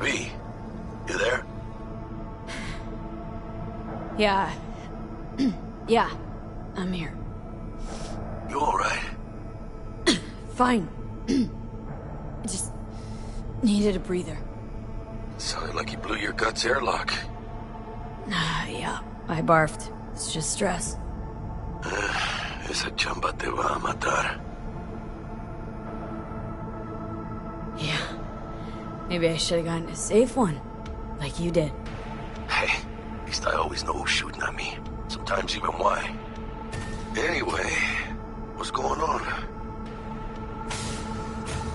V, you there? Yeah. Yeah, I'm here. You alright? Fine. I just needed a breather. Sounded like you blew your guts airlock. Yeah, I barfed. It's just stress. Esa chamba te va a matar. Yeah. Maybe I should have gotten a safe one. Like you did. Hey, at least I always know who's shooting at me. Sometimes even why. Anyway, what's going on?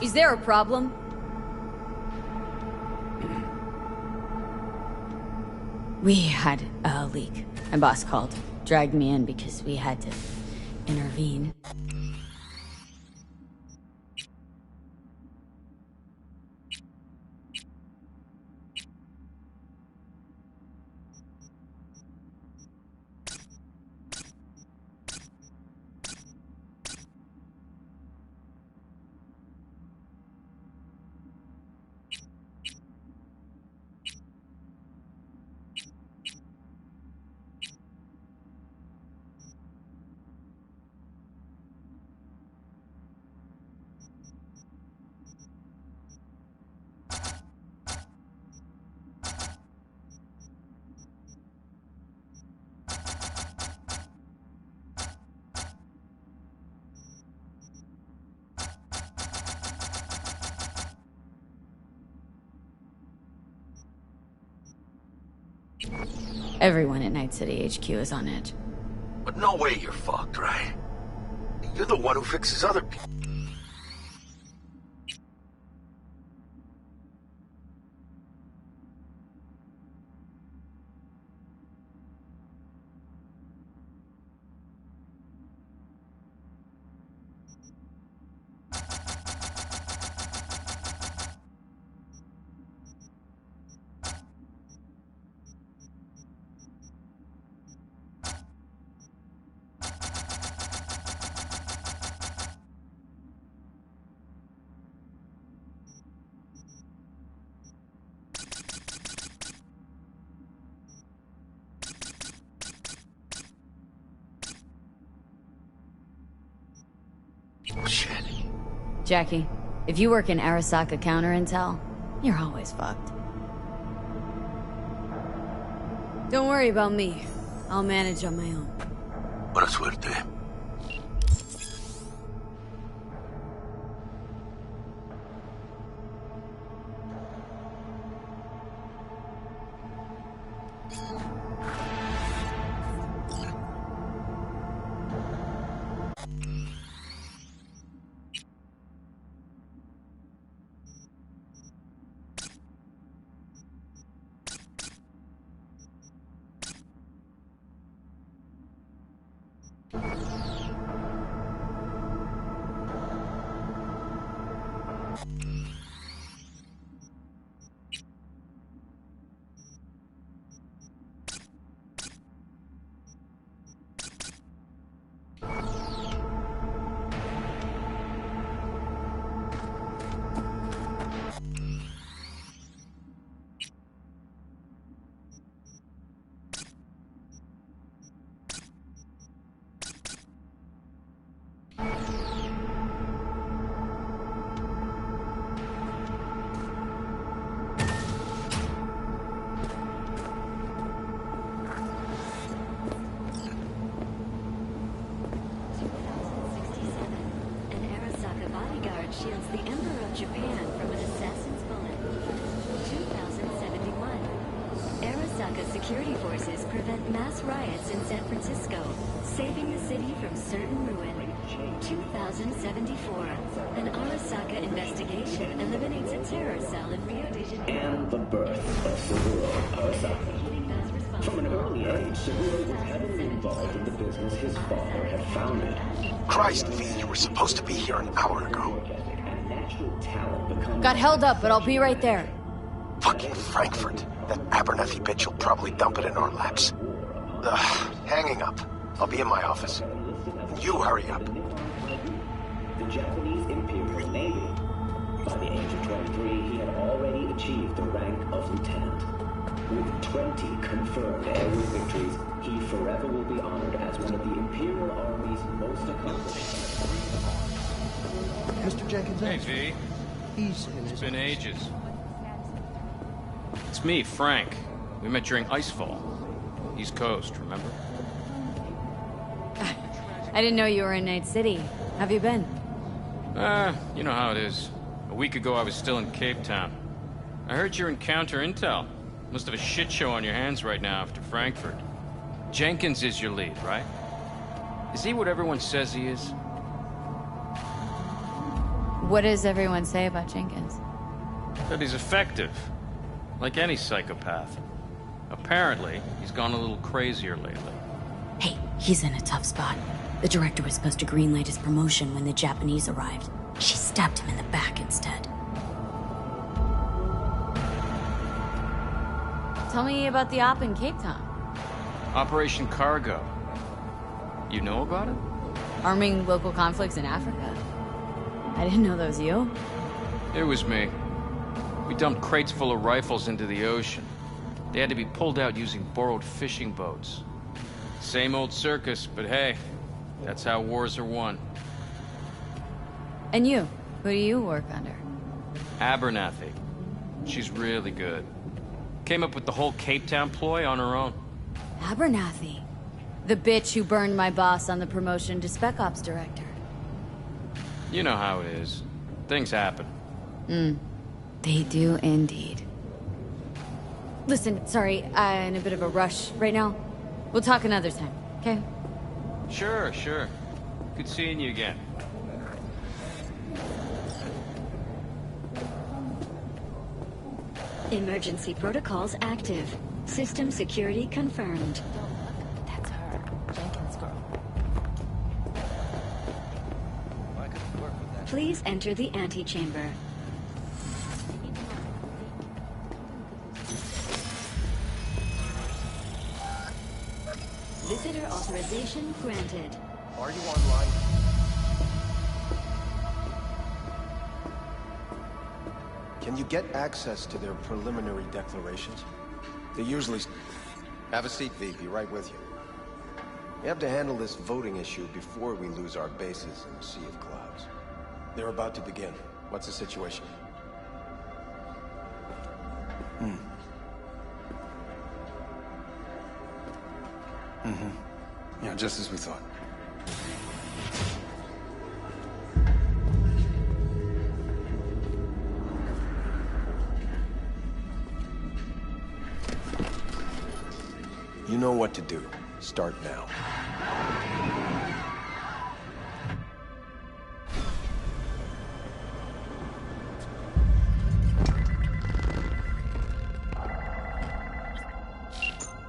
Is there a problem? We had a leak. My boss called. Dragged me in because we had to intervene. Everyone at Night City HQ is on edge. But no way you're fucked, right? You're the one who fixes other people. Shit. Jackie, if you work in Arasaka counter intel, you're always fucked. Don't worry about me. I'll manage on my own. Buena suerte. Shields the Emperor of Japan from an assassin's bullet. 2071. Arasaka security forces prevent mass riots in San Francisco, saving the city from certain ruin. 2074. An Arasaka investigation eliminates a terror cell in Rio de Janeiro. And the birth of Seguro Arasaka. From an early age, Seguro was heavily involved in the business his father had founded. Christ, V, you were supposed to be here an hour ago. natural talent become... Got held up, but I'll be right there. Fucking Frankfurt. That Abernathy bitch will probably dump it in our laps. Ugh, hanging up. I'll be in my office. You hurry up. The Japanese Imperial Navy. By the age of 23, he had already achieved the rank of lieutenant. With 20 confirmed airway victories, he forever will be honored as one of the Imperial Army's most accomplished. Mr. Jenkins? Hey, V. He's in his... It's been ages. It's me, Frank. We met during Icefall. East Coast, remember? I didn't know you were in Night City. Have you been? You know how it is. A week ago, I was still in Cape Town. I heard you're in counter intel. Must have a shit show on your hands right now after Frankfurt. Jenkins is your lead, right? Is he what everyone says he is? What does everyone say about Jenkins? That he's effective. Like any psychopath. Apparently, he's gone a little crazier lately. Hey, he's in a tough spot. The director was supposed to greenlight his promotion when the Japanese arrived. She stabbed him in the back instead. Tell me about the op in Cape Town. Operation Cargo. You know about it? Arming local conflicts in Africa. I didn't know that was you. It was me. We dumped crates full of rifles into the ocean. They had to be pulled out using borrowed fishing boats. Same old circus, but hey, that's how wars are won. And you? Who do you work under? Abernathy. She's really good. Came up with the whole Cape Town ploy on her own. Abernathy. The bitch who burned my boss on the promotion to Spec Ops Director. You know how it is. Things happen. They do indeed. Listen, sorry, I'm in a bit of a rush right now. We'll talk another time, okay? Sure, sure. Good seeing you again. Emergency protocols active. System security confirmed. That's her, Jenkins girl. Please enter the antechamber. Visitor authorization granted. Are you online? Can you get access to their preliminary declarations? They usually... Have a seat, V. Be right with you. We have to handle this voting issue before we lose our bases in the Sea of Clouds. They're about to begin. What's the situation? Yeah, just as we thought. You know what to do. Start now.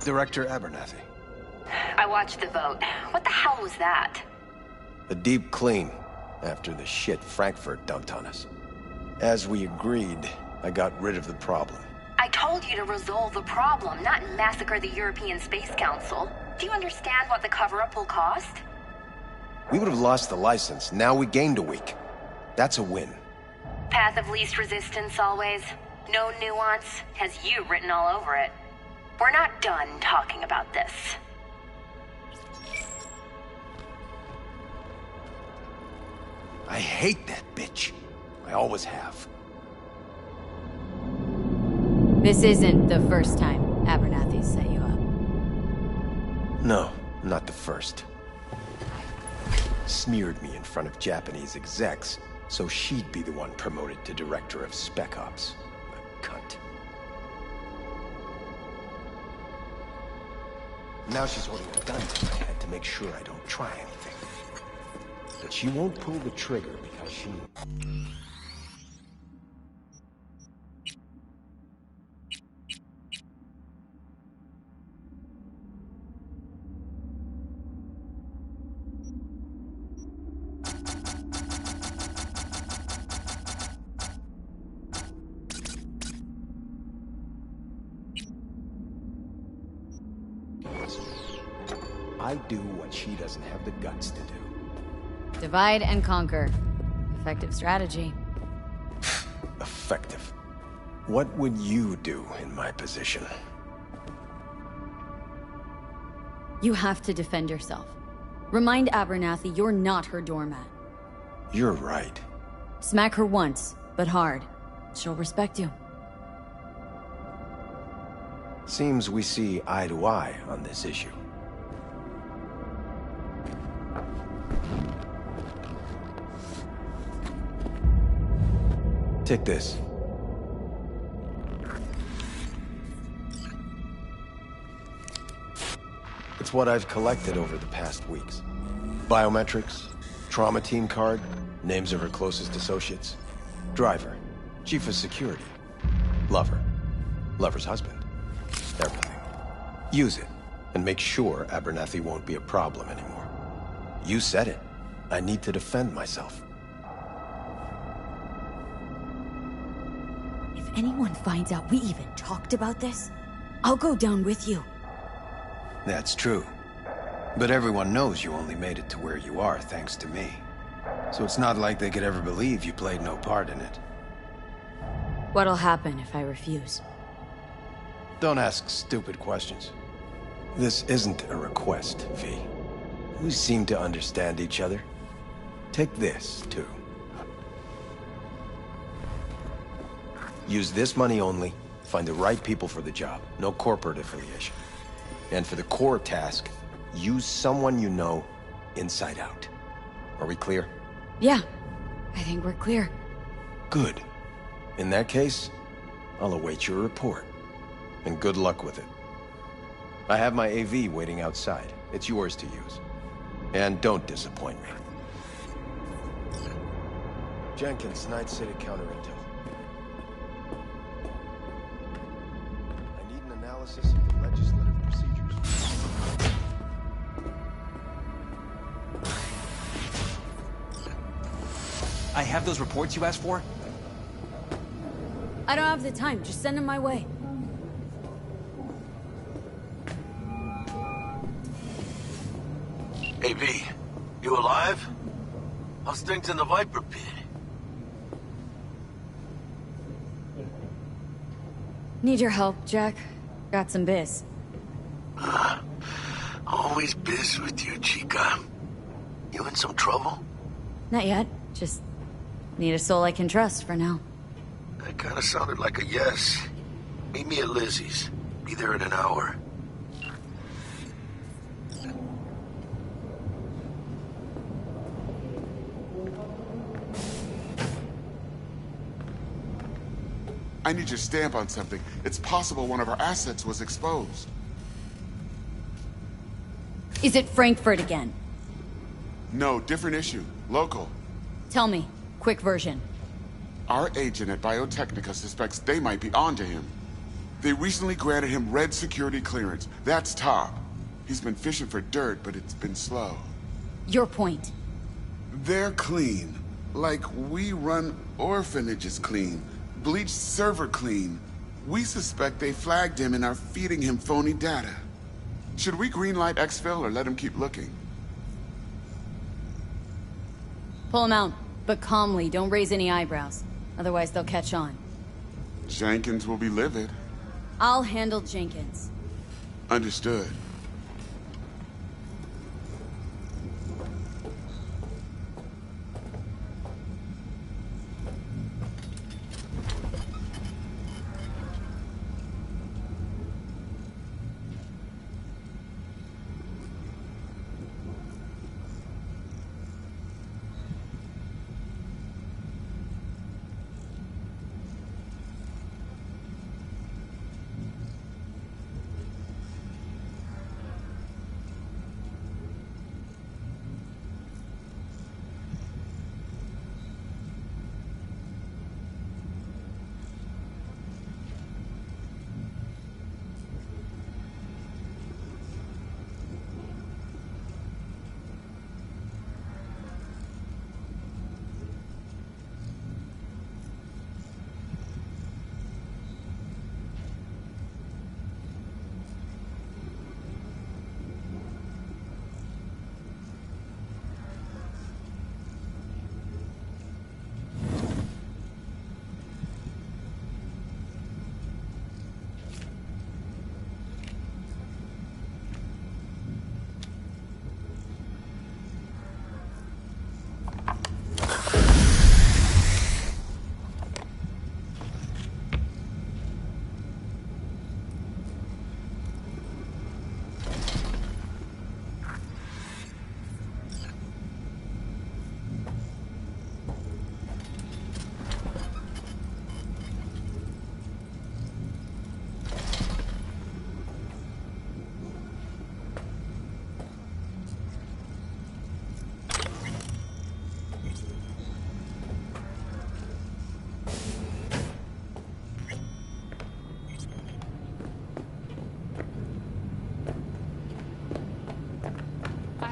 Director Abernathy. I watched the vote. What the hell was that? A deep clean after the shit Frankfurt dumped on us. As we agreed, I got rid of the problem. I told you to resolve the problem, not massacre the European Space Council. Do you understand what the cover-up will cost? We would have lost the license. Now we gained a week. That's a win. Path of least resistance always. No nuance. Has you written all over it. We're not done talking about this. I hate that bitch. I always have. This isn't the first time Abernathy set you up. No, not the first. Smeared me in front of Japanese execs, so she'd be the one promoted to Director of Spec Ops. A cunt. Now she's holding a gun to my head to make sure I don't try anything. But she won't pull the trigger because she... boss. I do what she doesn't have the guts to do. Divide and conquer. Effective strategy. Effective. What would you do in my position? You have to defend yourself. Remind Abernathy you're not her doormat. You're right. Smack her once, but hard. She'll respect you. Seems we see eye to eye on this issue. Take this. It's what I've collected over the past weeks. Biometrics, trauma team card, names of her closest associates, driver, chief of security, lover, lover's husband, everything. Use it, and make sure Abernathy won't be a problem anymore. You said it. I need to defend myself. If anyone finds out we even talked about this, I'll go down with you. That's true. But everyone knows you only made it to where you are thanks to me. So it's not like they could ever believe you played no part in it. What'll happen if I refuse? Don't ask stupid questions. This isn't a request, V. We seem to understand each other. Take this, too. Use this money only, find the right people for the job, no corporate affiliation. And for the core task, use someone you know inside out. Are we clear? Yeah, I think we're clear. Good. In that case, I'll await your report. And good luck with it. I have my AV waiting outside. It's yours to use. And don't disappoint me. Jenkins, Night City counter intel. I need an analysis of the legislative procedures. I have those reports you asked for? I don't have the time. Just send them my way. Hey, V, you alive? How's things in the Viper pit? Need your help, Jack. Got some biz. Always biz with you, chica. You in some trouble? Not yet. Just need a soul I can trust for now. That kind of sounded like a yes. Meet me at Lizzie's. Be there in an hour. I need your stamp on something. It's possible one of our assets was exposed. Is it Frankfurt again? No, different issue. Local. Tell me. Quick version. Our agent at Biotechnica suspects they might be onto him. They recently granted him red security clearance. That's top. He's been fishing for dirt, but it's been slow. Your point. They're clean. Like we run orphanages clean. Bleached server clean. We suspect they flagged him and are feeding him phony data. Should we greenlight exfil or let him keep looking? Pull him out, but calmly. Don't raise any eyebrows. Otherwise they'll catch on. Jenkins will be livid. I'll handle Jenkins. Understood.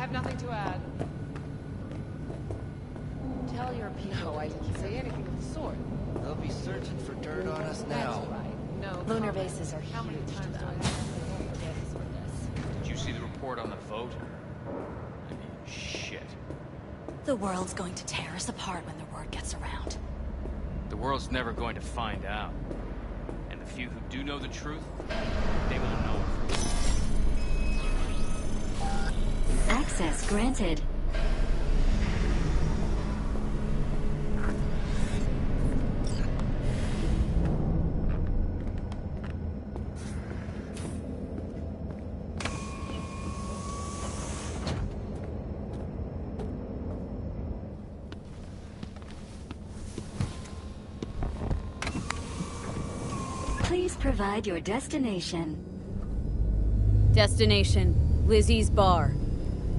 have nothing to add. Tell your people I didn't say anything of the sort. They'll be searching for dirt on us That's now. right. No Lunar comment. bases are How many huge times to do I them. have to forget this or this? Did you see the report on the vote? I mean, shit. The world's going to tear us apart when the word gets around. The world's never going to find out. And the few who do know the truth, they won't know it. Access granted. Please provide your destination. Destination, Lizzie's bar.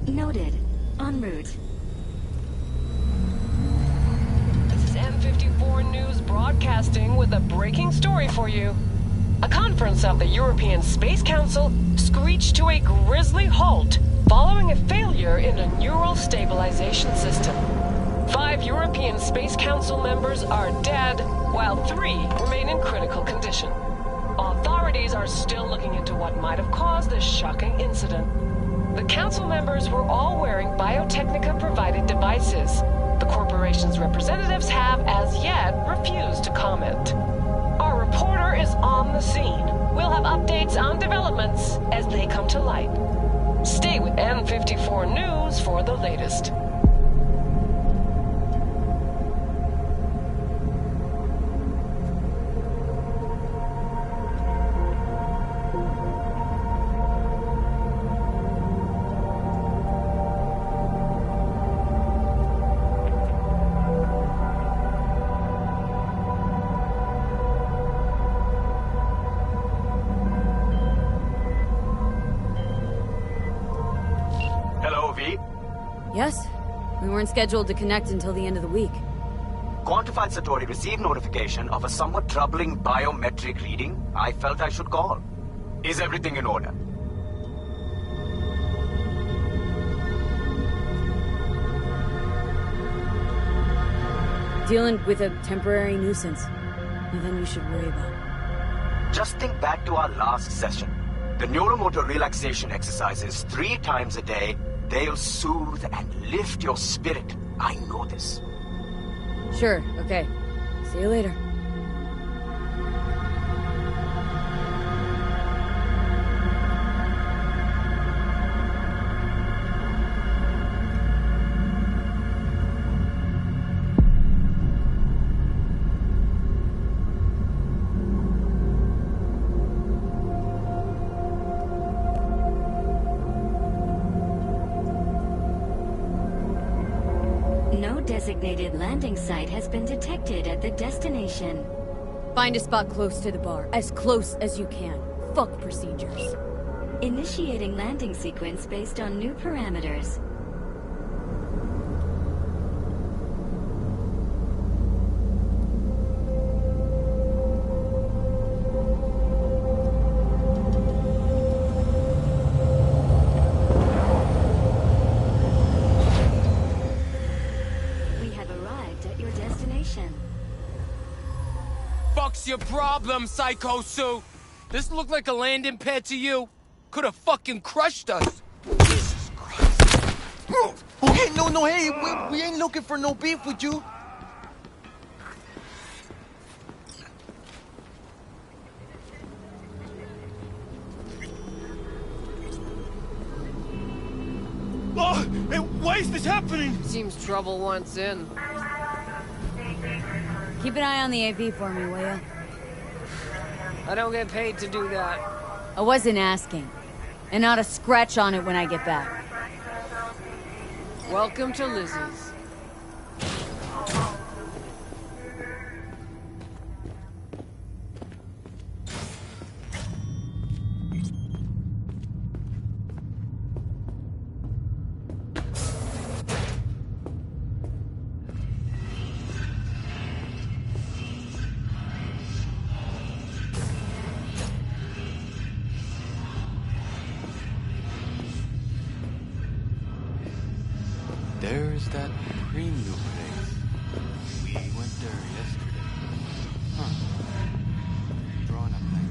Noted. En route. This is M54 News broadcasting with a breaking story for you. A conference of the European Space Council screeched to a grisly halt following a failure in a neural stabilization system. 5 European Space Council members are dead, while 3 remain in critical condition. Authorities are still looking into what might have caused this shocking incident. The council members were all wearing Biotechnica-provided devices. The corporation's representatives have, as yet, refused to comment. Our reporter is on the scene. We'll have updates on developments as they come to light. Stay with N54 News for the latest. Yes? We weren't scheduled to connect until the end of the week. Quantified Satori received notification of a somewhat troubling biometric reading. I felt I should call. Is everything in order? Dealing with a temporary nuisance. Nothing you should worry about. Just think back to our last session. The neuromotor relaxation exercises 3 times a day. They'll soothe and lift your spirit. I know this. Sure, okay. See you later. Designated landing site has been detected at the destination. Find a spot close to the bar. As close as you can. Fuck procedures. Initiating landing sequence based on new parameters. Fuck's your problem, Psycho Sue? This looked like a landing pad to you? Could have fucking crushed us. Jesus Christ. Okay, no, hey, we ain't looking for no beef with you. Oh, hey, why is this happening? Seems trouble wants in. Keep an eye on the AV for me, will ya? I don't get paid to do that. I wasn't asking. And not a scratch on it when I get back. Welcome to Lizzie's. There's that premium place. We went there yesterday. Huh. Drawing a blank.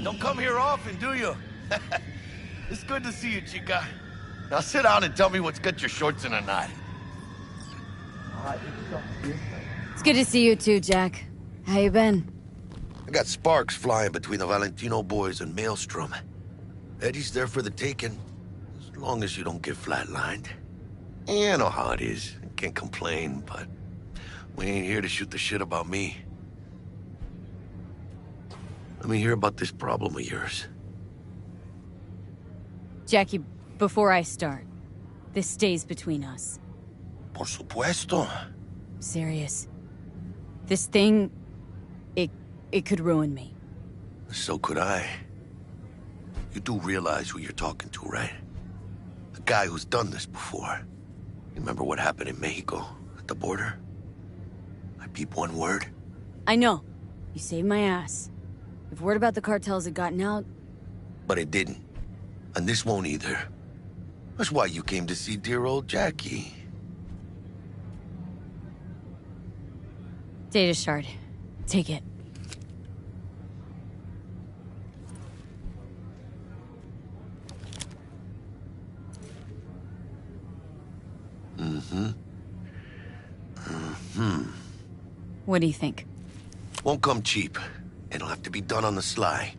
Don't come here often, do you? It's good to see you, chica. Now sit down and tell me what's got your shorts in a knot. It's good to see you too, Jack. How you been? I got sparks flying between the Valentino boys and Maelstrom. Eddie's there for the taking, as long as you don't get flatlined. Yeah, I know how it is. I can't complain, but we ain't here to shoot the shit about me. Let me hear about this problem of yours. Jackie, before I start, this stays between us. Por supuesto. Serious. This thing, it could ruin me. So could I. You do realize who you're talking to, right? A guy who's done this before. You remember what happened in Mexico, at the border? I peep one word. I know. You saved my ass. If word about the cartels had gotten out... But it didn't. And this won't either. That's why you came to see dear old Jackie. Data shard. Take it. What do you think? Won't come cheap. It'll have to be done on the sly.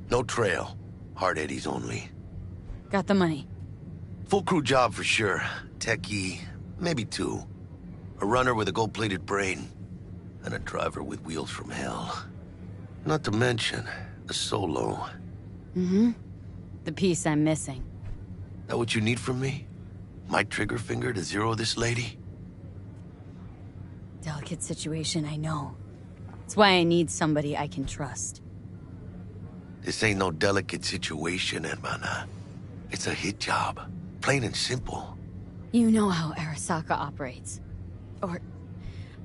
No trail. Hard eddies only. Got the money. Full crew job for sure. Techie, maybe two. A runner with a gold-plated brain. And a driver with wheels from hell. Not to mention, a solo. The piece I'm missing. That what you need from me? My trigger finger to zero this lady? Delicate situation, I know. It's why I need somebody I can trust. This ain't no delicate situation, hermana. It's a hit job. Plain and simple. You know how Arasaka operates. Or...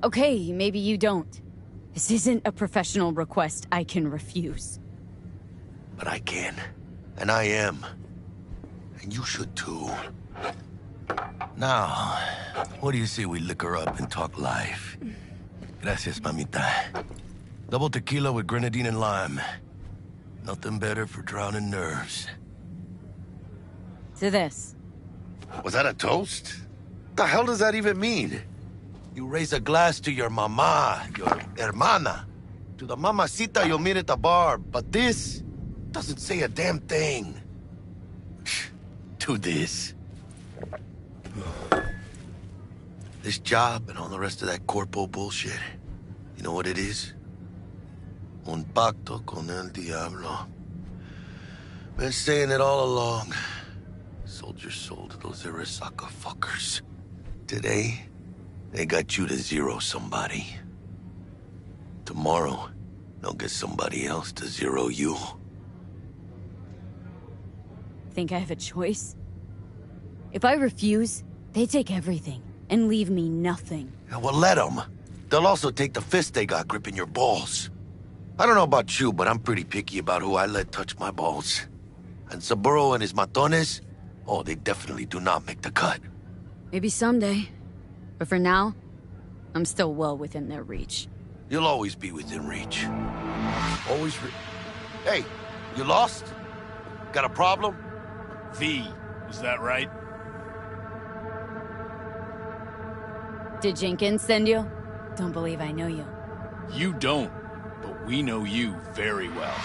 okay, maybe you don't. This isn't a professional request I can refuse. But I can. And I am. And you should too. Now, what do you say we liquor up and talk life? Gracias, mamita. Double tequila with grenadine and lime. Nothing better for drowning nerves. To this. Was that a toast? The hell does that even mean? You raise a glass to your mama, your hermana, to the mamacita you'll meet at the bar, but this doesn't say a damn thing. To this. This job and all the rest of that Corpo bullshit, you know what it is? Un pacto con el diablo. Been saying it all along. Sold your soul to those Arasaka fuckers. Today, they got you to zero somebody. Tomorrow, they'll get somebody else to zero you. Think I have a choice? If I refuse, they take everything and leave me nothing. Yeah, well, let them. They'll also take the fist they got gripping your balls. I don't know about you, but I'm pretty picky about who I let touch my balls. And Saburo and his matones, oh, they definitely do not make the cut. Maybe someday. But for now, I'm still well within their reach. You'll always be within reach. Always Hey, you lost? Got a problem? V, is that right? Did Jenkins send you? Don't believe I know you. You don't, but we know you very well.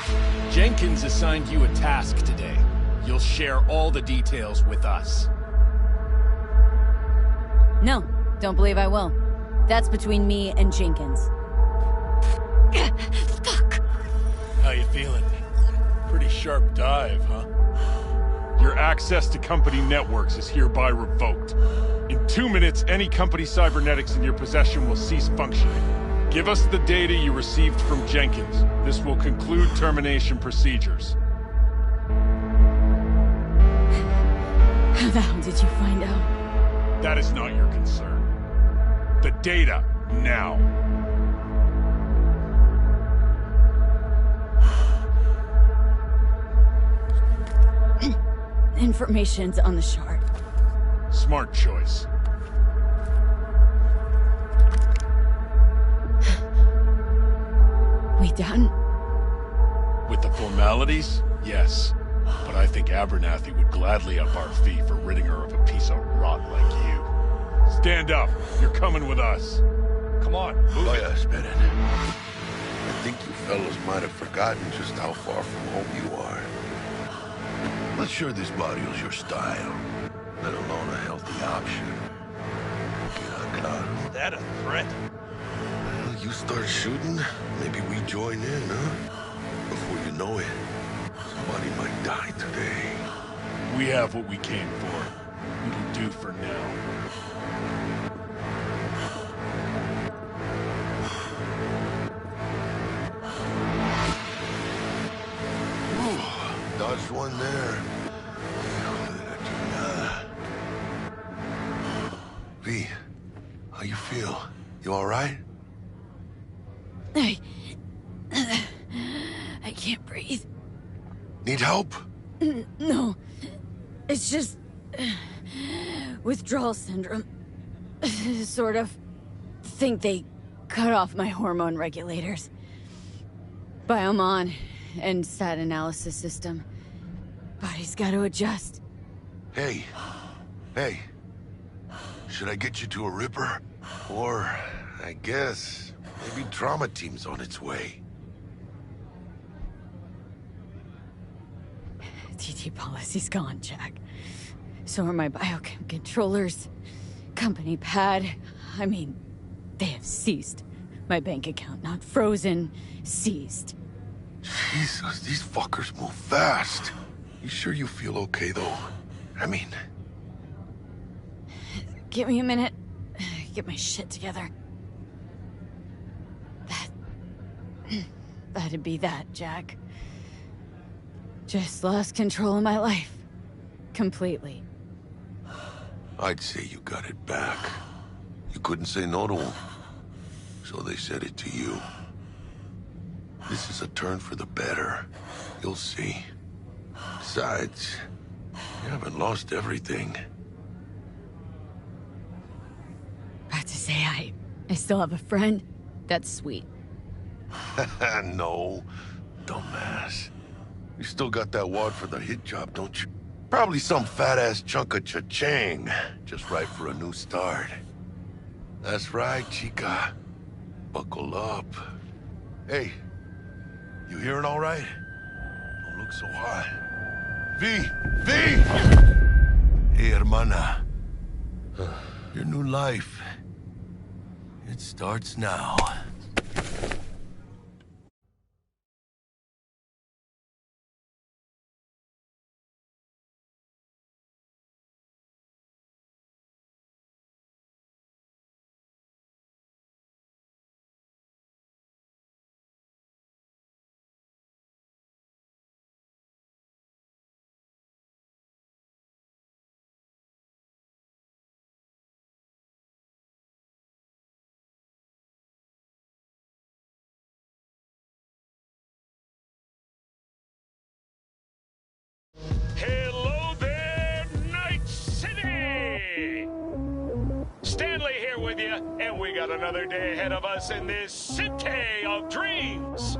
Jenkins assigned you a task today. You'll share all the details with us. No, don't believe I will. That's between me and Jenkins. Fuck! How you feeling? Pretty sharp dive, huh? Your access to company networks is hereby revoked. In 2 minutes, any company cybernetics in your possession will cease functioning. Give us the data you received from Jenkins. This will conclude termination procedures. How the hell did you find out? That is not your concern. The data, now. Information's on the shard. Smart choice. We done? With the formalities, yes. But I think Abernathy would gladly up our fee for ridding her of a piece of rot like you. Stand up. You're coming with us. Come on, move it. Spirit. I think you fellows might have forgotten just how far from home you are. Not sure this barrio's your style, let alone a healthy option. Is that a threat? Well, you start shooting, maybe we join in, huh? Before you know it, somebody might die today. We have what we came for. It'll do for now. Dodged one there. V, how you feel? You all right? I can't breathe. Need help? No. It's just... withdrawal syndrome. Sort of. Think they cut off my hormone regulators. Biomon and stat analysis system. Body's got to adjust. Hey. Should I get you to a Ripper? Or, I guess, maybe trauma team's on its way. TT policy's gone, Jack. So are my biochem controllers. Company pad. I mean, they have ceased. My bank account not frozen, seized. Jesus, these fuckers move fast. You sure you feel okay, though? I mean... Give me a minute. Get my shit together. That'd be that, Jack. Just lost control of my life. Completely. I'd say you got it back. You couldn't say no to them. So they said it to you. This is a turn for the better. You'll see. Besides, you haven't lost everything. About to say I still have a friend. That's sweet. No, dumbass. You still got that wad for the hit job, don't you? Probably some fat-ass chunk of cha-ching. Just right for a new start. That's right, chica. Buckle up. Hey, you hearing all right? Don't look so hot. V! Hey, hermana. Your new life. It starts now. Hello there, Night City! Stanley here with you, and we got another day ahead of us in this city of dreams.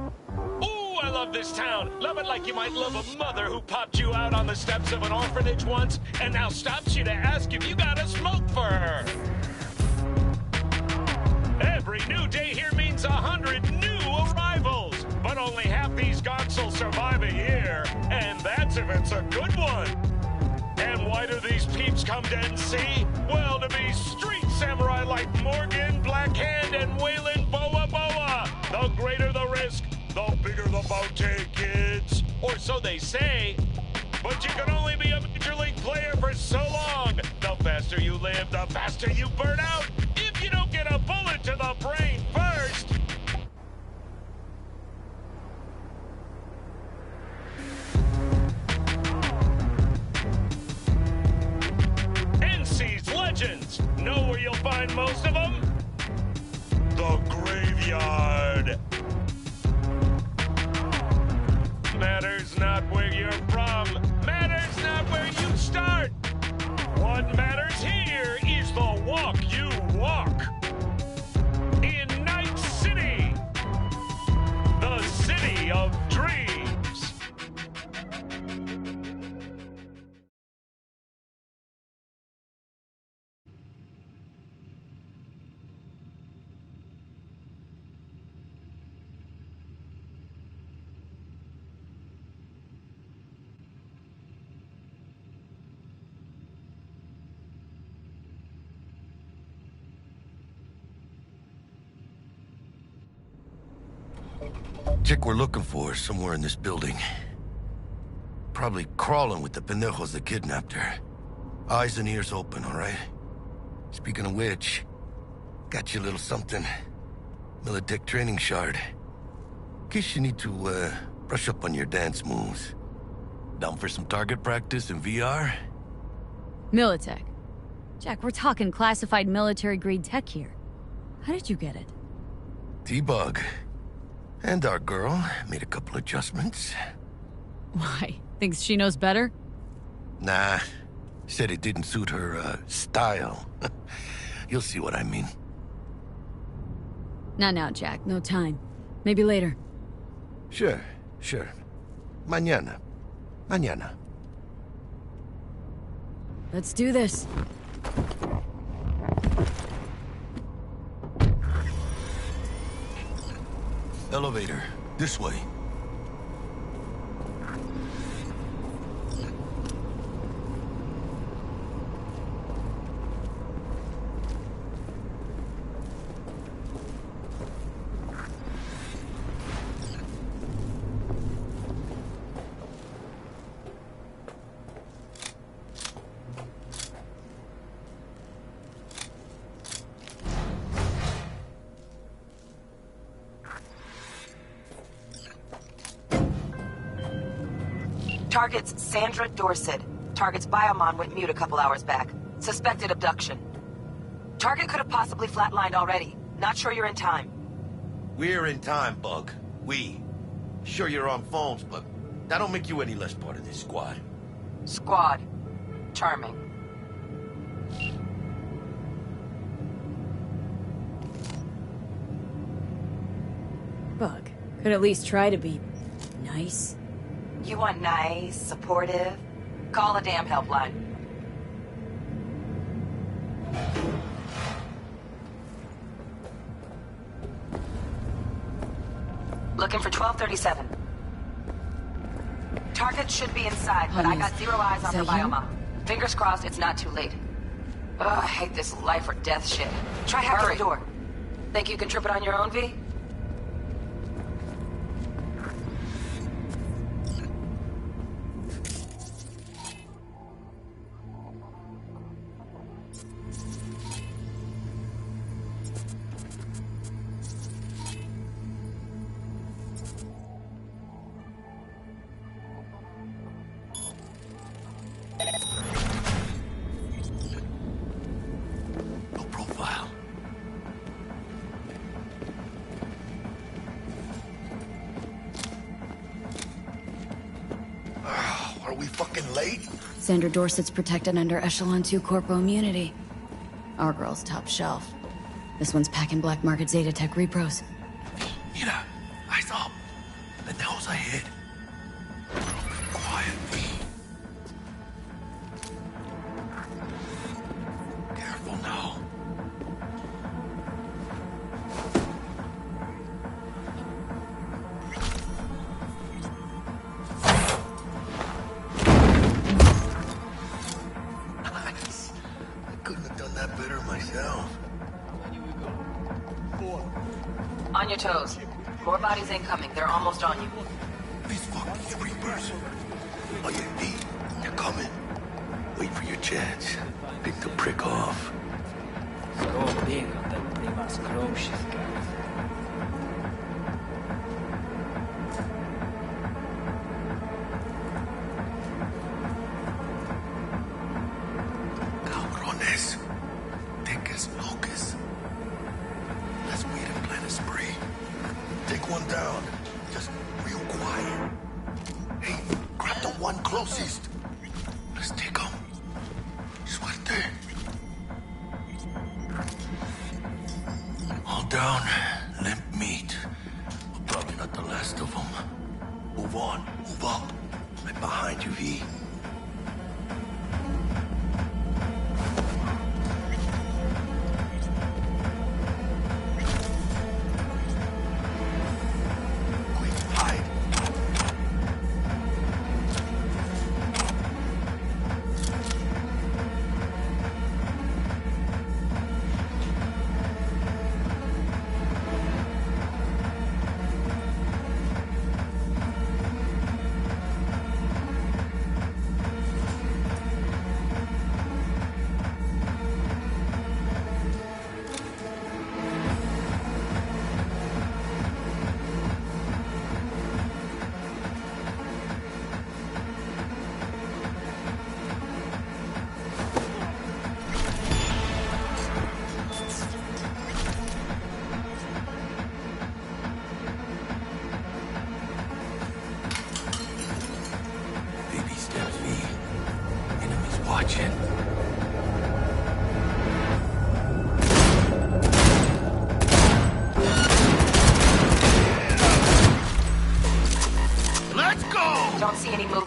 Ooh, I love this town. Love it like you might love a mother who popped you out on the steps of an orphanage once and now stops you to ask if you got a smoke for her. Every new day here means 100 new arrivals, but only half these gonks will survive a year, and that's if it's a good one. And why do these peeps come to NC? Well, to be street samurai like Morgan, Blackhand, and Waylon Boa Boa. The greater the risk, the bigger the bounty, kids. Or so they say. But you can only be a major league player for so long. The faster you live, the faster you burn out. If you don't get a bullet to the brain first. NC's legends. Know where you'll find most of them? The graveyard. Matters not where you're from. Matters not where you start. What matters here is the walk you walk. In Night City, the city of dreams. Chick we're looking for is somewhere in this building. Probably crawling with the pendejos that kidnapped her. Eyes and ears open, all right? Speaking of which, got you a little something. Militech training shard. In case you need to, brush up on your dance moves. Down for some target practice in VR? Militech. Jack, we're talking classified military-grade tech here. How did you get it? T-Bug. And our girl made a couple adjustments. Why? Thinks she knows better? Nah. Said it didn't suit her, style. You'll see what I mean. Not now, Jack. No time. Maybe later. Sure. Mañana. Let's do this. Elevator. This way. Target's Sandra Dorset. Target's biomon went mute a couple hours back. Suspected abduction. Target could have possibly flatlined already. Not sure you're in time. We're in time, Bug. We. Sure you're on phones, but that don't make you any less part of this squad. Squad. Charming. Bug. Could at least try to be nice. You want nice, supportive? Call a damn helpline. Looking for 1237. Target should be inside, but I got zero eyes on her biomon. Fingers crossed it's not too late. Ugh, I hate this life or death shit. Try hacking the door. Think you can trip it on your own, V? No profile. Are we fucking late? Sandra Dorset's protected under Echelon 2 Corpo immunity. Our girl's top shelf. This one's packing black market Zeta Tech repros. Mira, eyes up. Let the hose ahead. Quiet. Careful now. Nice. I couldn't have done that better myself. On your toes. More bodies incoming. They're almost on you. These fucking creepers. Oh, yeah, D. They're coming. Wait for your chance. Pick the prick off. Cabrones. down, limp meat. But probably not the last of them. Move on, move up. Right behind you, V.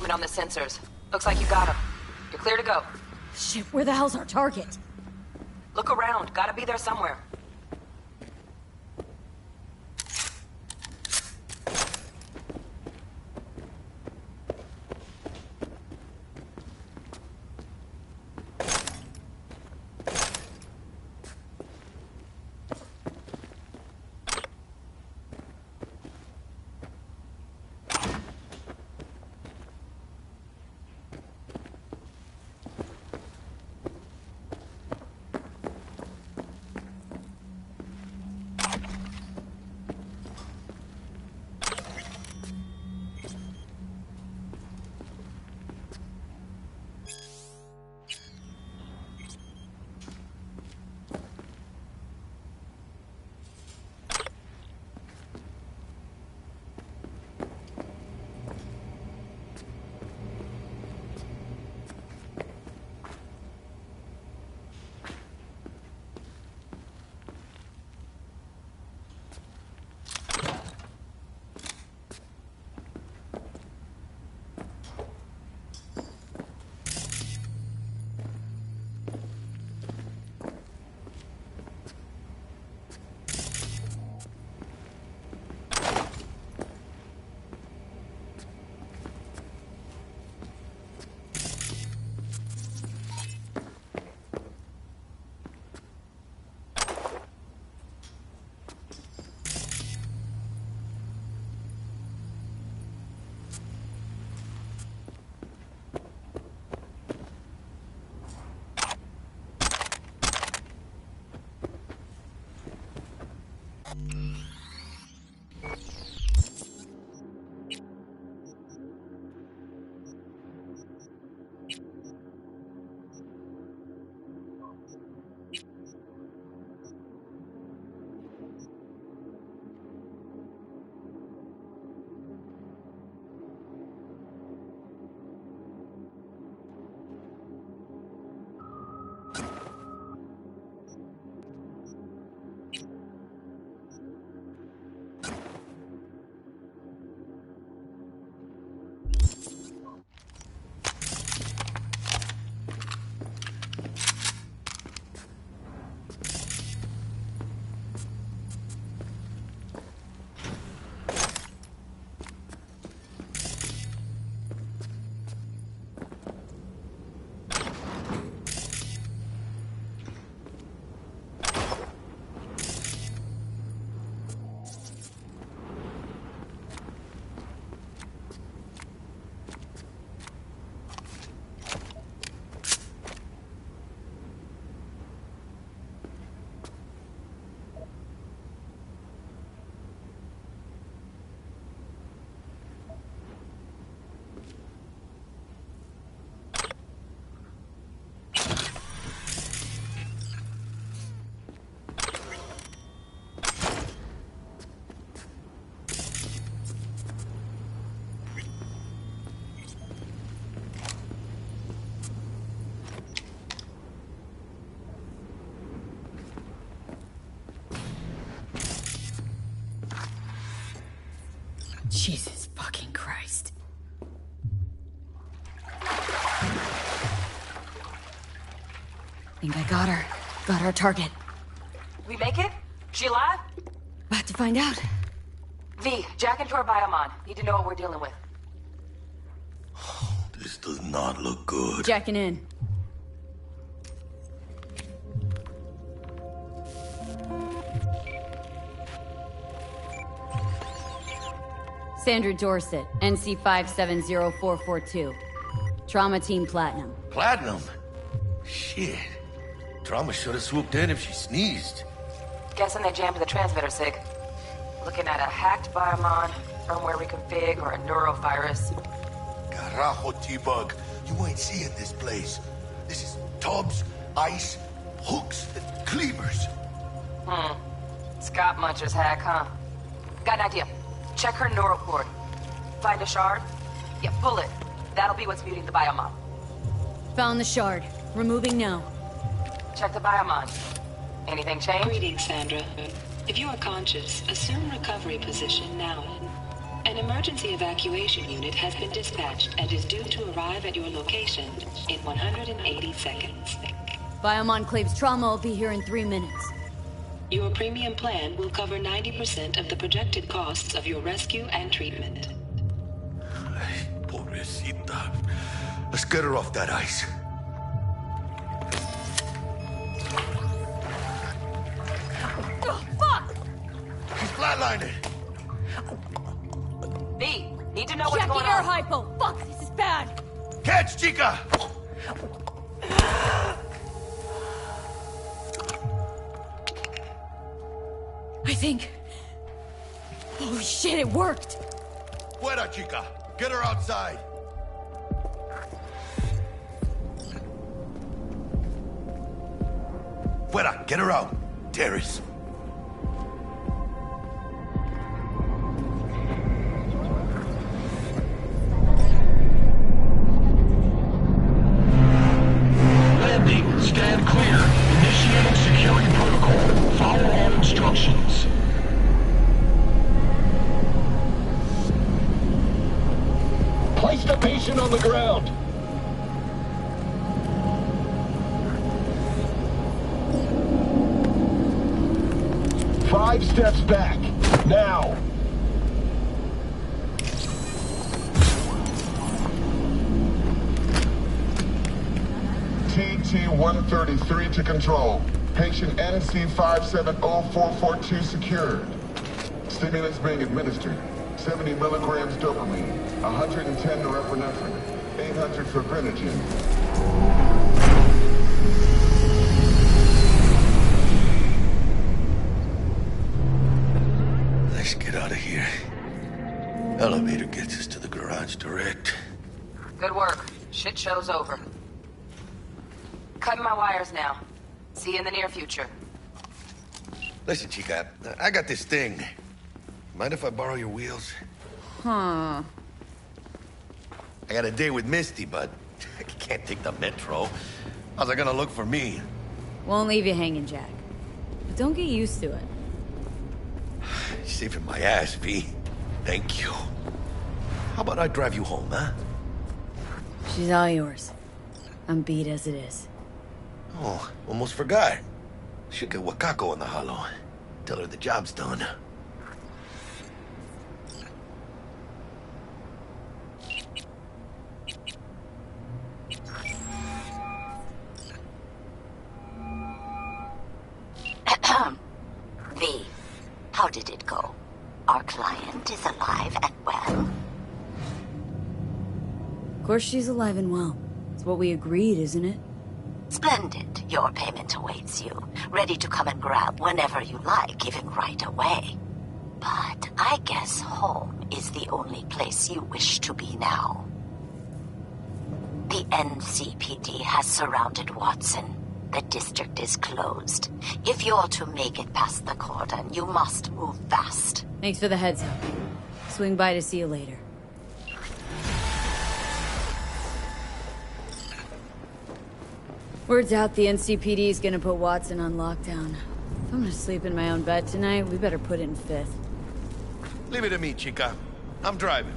On the sensors. Looks like you got him. You're clear to go. Shit, where the hell's our target? Look around. Gotta be there somewhere. Jesus fucking Christ. Think I got her. Got our target. We make it? She alive? About to find out. V, jack into her biomon. Need to know what we're dealing with. This does not look good. Jacking in. Sandra Dorset, NC 570442. Trauma Team Platinum. Platinum? Shit. Trauma should have swooped in if she sneezed. Guessing they jammed the transmitter, Sig. Looking at a hacked biomon, firmware reconfig, or a neurovirus. Carajo, T-Bug. You ain't seeing this place. This is tubs, ice, hooks, and cleavers. Scott Muncher's hack, huh? Got an idea. Check her neural cord. Find a shard? Yeah, pull it. That'll be what's muting the biomon. Found the shard. Removing now. Check the biomon. Anything change? Greetings, Sandra. If you are conscious, assume recovery position now. An emergency evacuation unit has been dispatched and is due to arrive at your location in 180 seconds. Biomon claims trauma will be here in 3 minutes. Your premium plan will cover 90% of the projected costs of your rescue and treatment. Pobrecita. Let's get her off that ice. Oh, fuck! She's flatlining. B, need to know what's going air on. hypo! Fuck, this is bad! Catch, chica! I think... Holy shit, it worked! Fuera, chica! Get her outside! Fuera! Get her out! Terrace! Landing. Stand clear. Initiating security protocol. Follow all instructions. Place the patient on the ground. Five steps back. Now. TT-133 to control. Patient NC570442 secured. Stimulants being administered. 70 milligrams dopamine, 110 norepinephrine, 800 fibrinogen. Let's get out of here. Elevator gets us to the garage direct. Good work. Shit show's over. Cutting my wires now. See you in the near future. Listen, chica, I got this thing. Mind if I borrow your wheels? Huh. I got a date with Misty, but I can't take the metro. How's it gonna look for me? Won't leave you hanging, Jack. But don't get used to it. You're saving my ass, V. Thank you. How about I drive you home, huh? She's all yours. I'm beat as it is. Oh, almost forgot. Should get Wakako in the hollow. Tell her the job's done. V, how did it go? Our client is alive and well? Of course she's alive and well. It's what we agreed, isn't it? Splendid. Your payment awaits you. Ready to come and grab whenever you like, even right away. But I guess home is the only place you wish to be now. The NCPD has surrounded Watson. The district is closed. If you're to make it past the cordon, you must move fast. Thanks for the heads up. Swing by to see you later. Word's out the NCPD is gonna put Watson on lockdown. If I'm gonna sleep in my own bed tonight, we better put it in fifth. Leave it to me, chica. I'm driving.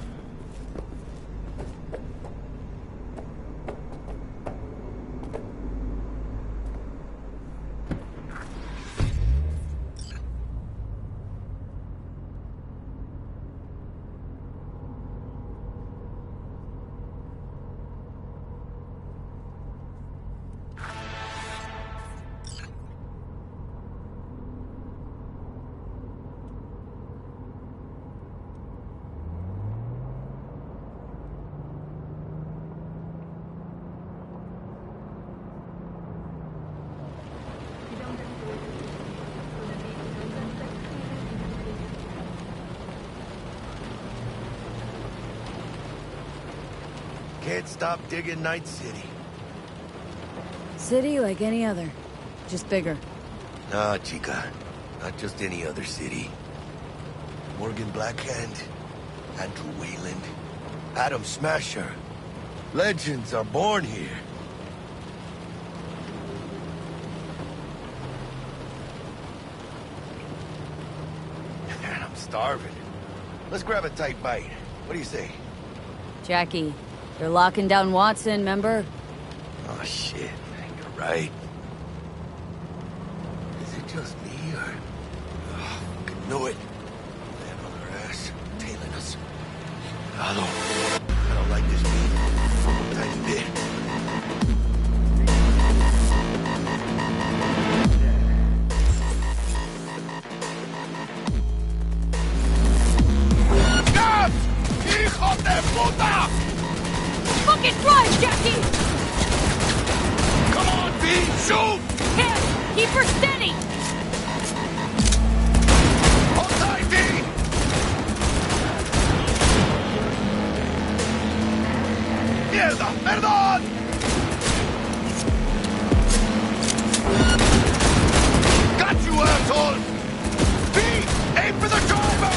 Can't stop digging Night City. City like any other, just bigger. Nah, chica. Not just any other city. Morgan Blackhand, Andrew Wayland, Adam Smasher. Legends are born here. Man, I'm starving. Let's grab a tight bite. What do you say? Jackie, they're locking down Watson, remember? Oh, shit. You're right. Is it just me, or... Oh, I knew it. Land on their ass, tailing us. I don't like this beat. A tiny bit. ¡Gas! ¡Hijo de puta! Fucking drive, Jackie! Come on, B! Shoot! Can't! Keep her steady! Hold tight, B! ¡Mierda! ¡Perdón! Got you, asshole! B! Aim for the driver!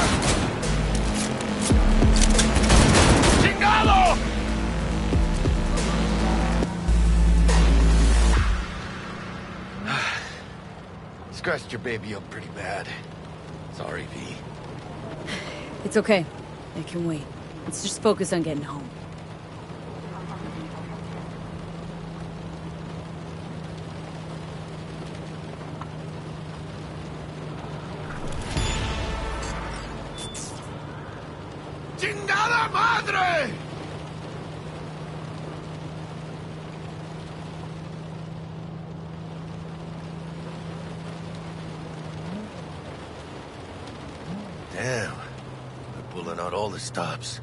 ¡Chingado! Scratched your baby up pretty bad. Sorry, V. It's okay. I can wait. Let's just focus on getting home. ¡Chingada madre! Damn. They're pulling out all the stops.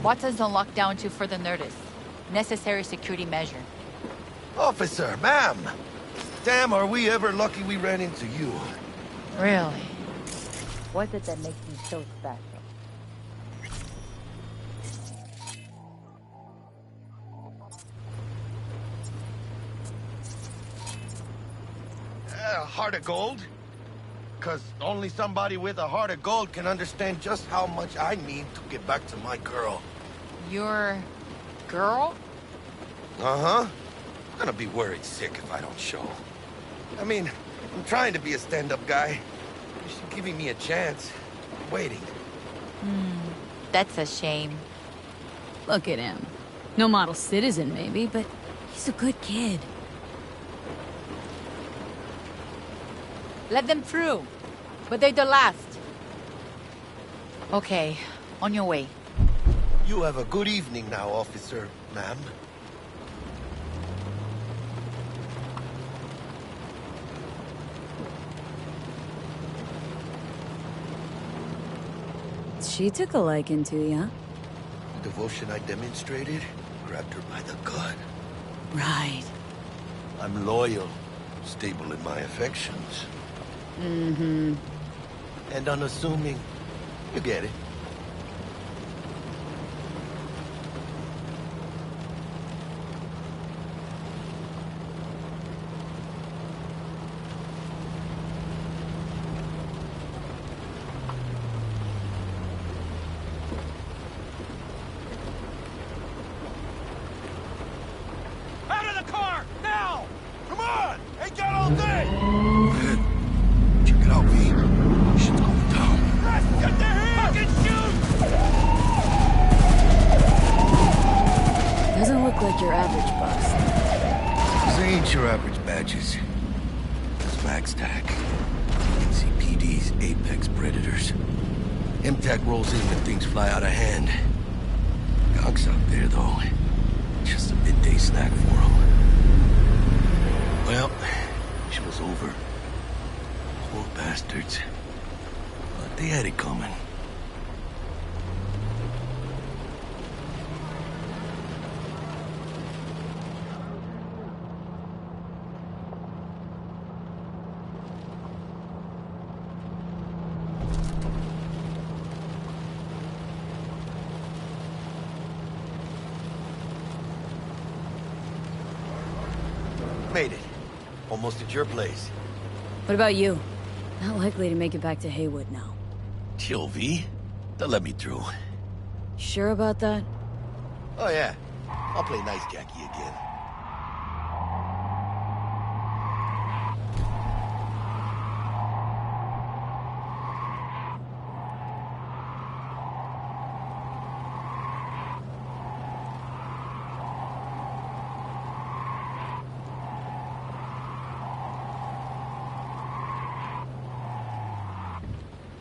Watson's on lockdown until further notice. Necessary security measure. Officer, ma'am! Damn, are we ever lucky we ran into you. Really? What's it that makes me so special? Heart of gold? Because only somebody with a heart of gold can understand just how much I need to get back to my girl. Your... girl? Uh-huh. I'm gonna be worried sick if I don't show. I mean, I'm trying to be a stand-up guy. You're giving me a chance. I'm waiting. That's a shame. Look at him. No model citizen, maybe, but he's a good kid. Let them through. But they're the last. Okay, on your way. You have a good evening now, officer, ma'am. She took a liking to you. The devotion I demonstrated grabbed her by the gut. Right. I'm loyal, stable in my affections. Mm-hmm. And unassuming. You get it. Out of the car! Now! Come on! your average badges. Max TAC. NCPD's apex predators. MTAC rolls in when things fly out of hand. Gonk's out there, though. Just a midday snack for him. Well, show's over. Poor bastards. But they had it coming. Made it. Almost at your place. What about you? Not likely to make it back to Haywood now. Chill, V. They'll let me through. Sure about that? Oh, yeah. I'll play nice Jackie again.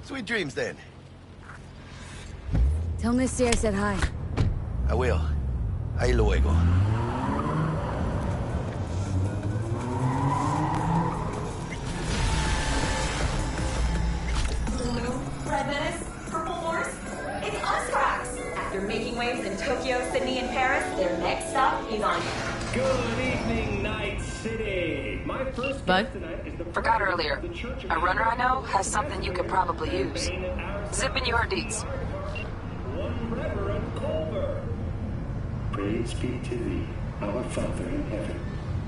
Sweet dreams, then. Tell Misty I said hi. I will. Ahí luego. Red Menace, Purple Force, it's us, Rax! After making waves in Tokyo, Sydney, and Paris, their next stop is on. Good evening, Night City. My first guest tonight is the Forgot earlier. A runner I know has something you could probably use. Zip in your deeds. One Reverend Culver. Praise be to thee, our Father in heaven.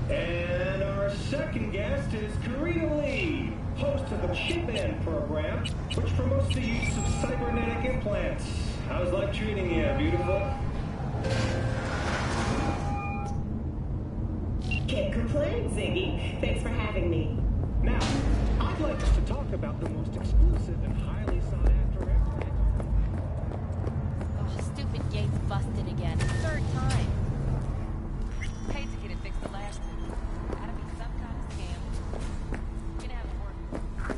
And our second guest is Karina Lee, host of the Chip In program, which promotes the use of cybernetic implants. How's life treating you, beautiful? Can't complain, Ziggy. Thanks for having me. Now, I'd like us to talk about the most exclusive and highly sought after airplane. Oh, stupid gate's busted again. Third time. Paid to get it fixed the last time. Gotta be some kind of scam. Get out of work.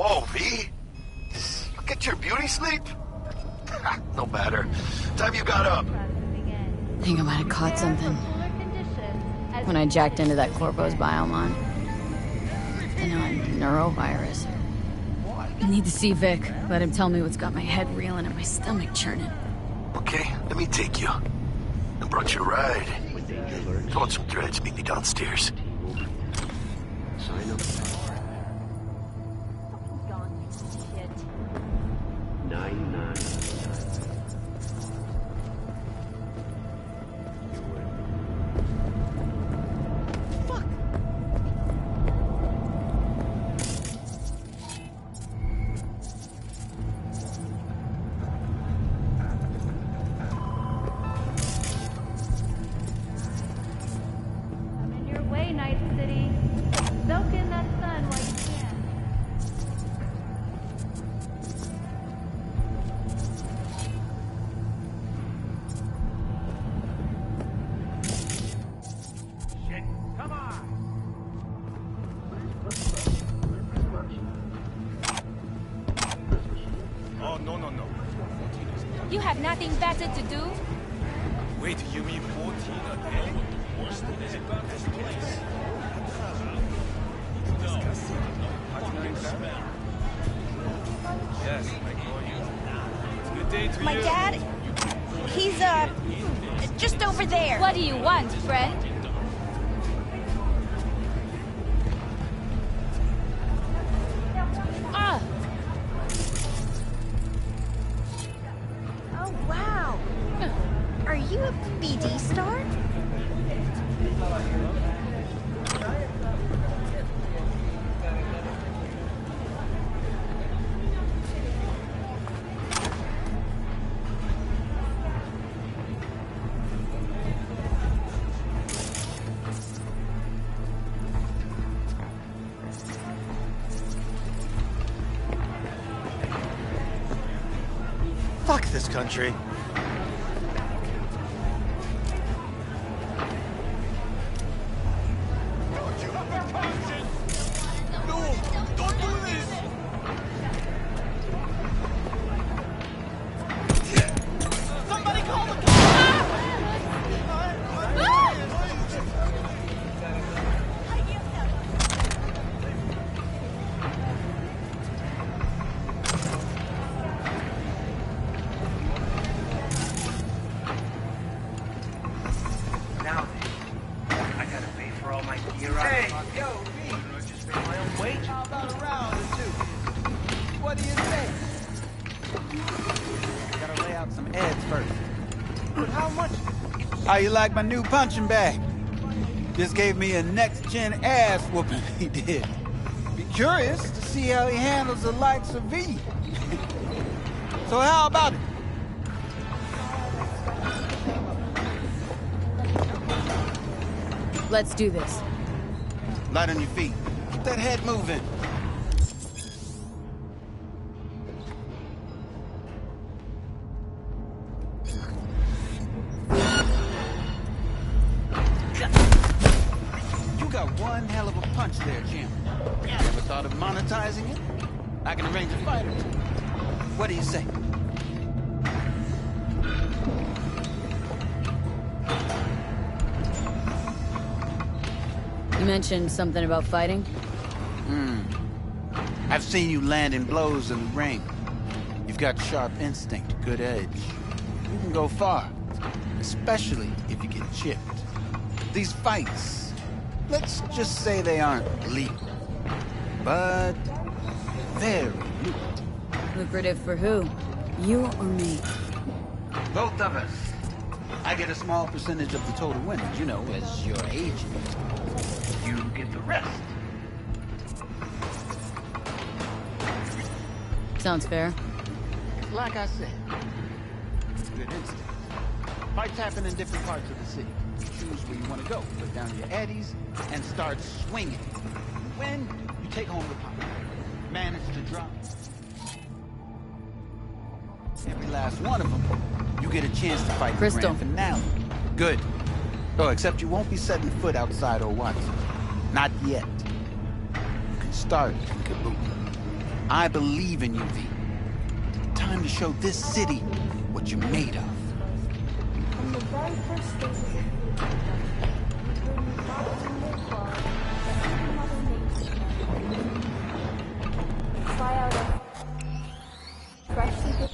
Whoa, V? Look at your beauty sleep. No matter. Time you got up. I think I might have caught something when I jacked into that Corpo's biomon. And now I'm neurovirus. I need to see Vic. Let him tell me what's got my head reeling and my stomach churning. Okay, let me take you. I brought you a ride. If you want some threads, meet me downstairs. Sign up. 99. You have nothing better to do? Wait, you mean 14 a day? Worse than this place. Yes, I call you. It's a good day to My you. dad, he's, just over there. What do you want, friend? Ah! Oh, wow. Are you a BD star? Fuck this country. How you like my new punching bag? Just gave me a next-gen ass whooping, he did. Be curious to see how he handles the likes of V. So how about it? Let's do this. Light on your feet. Keep that head moving. One hell of a punch there, champ. Never thought of monetizing it? I can arrange a fight or two. What do you say? You mentioned something about fighting? I've seen you landing blows in the ring. You've got sharp instinct, good edge. You can go far, especially if you get chipped. These fights, let's just say they aren't legal, but very lucrative. Lucrative for who? You or me? Both of us. I get a small percentage of the total winnings, you know, as your agent. You get the rest. Sounds fair. Like I said, good instinct. Fights happen in different parts of the city. Choose where you want to go. Put down your eddies and start swinging. When you take home the pot, manage to drop every last one of them, you get a chance to fight the grand finale. Good. Oh, except you won't be setting foot outside Owatta. Not yet. You can start in Kabuki. I believe in you, V. Time to show this city what you're made of. From the very first stages of fly out of freshly good.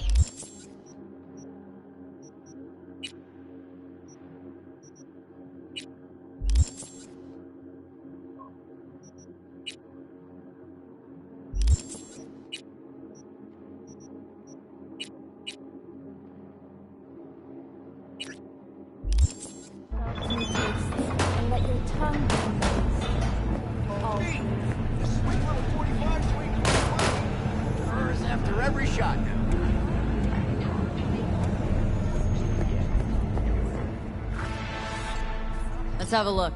And let your tongue be amazed. All This sweet little 45 swing furs after every shot now. Let's have a look.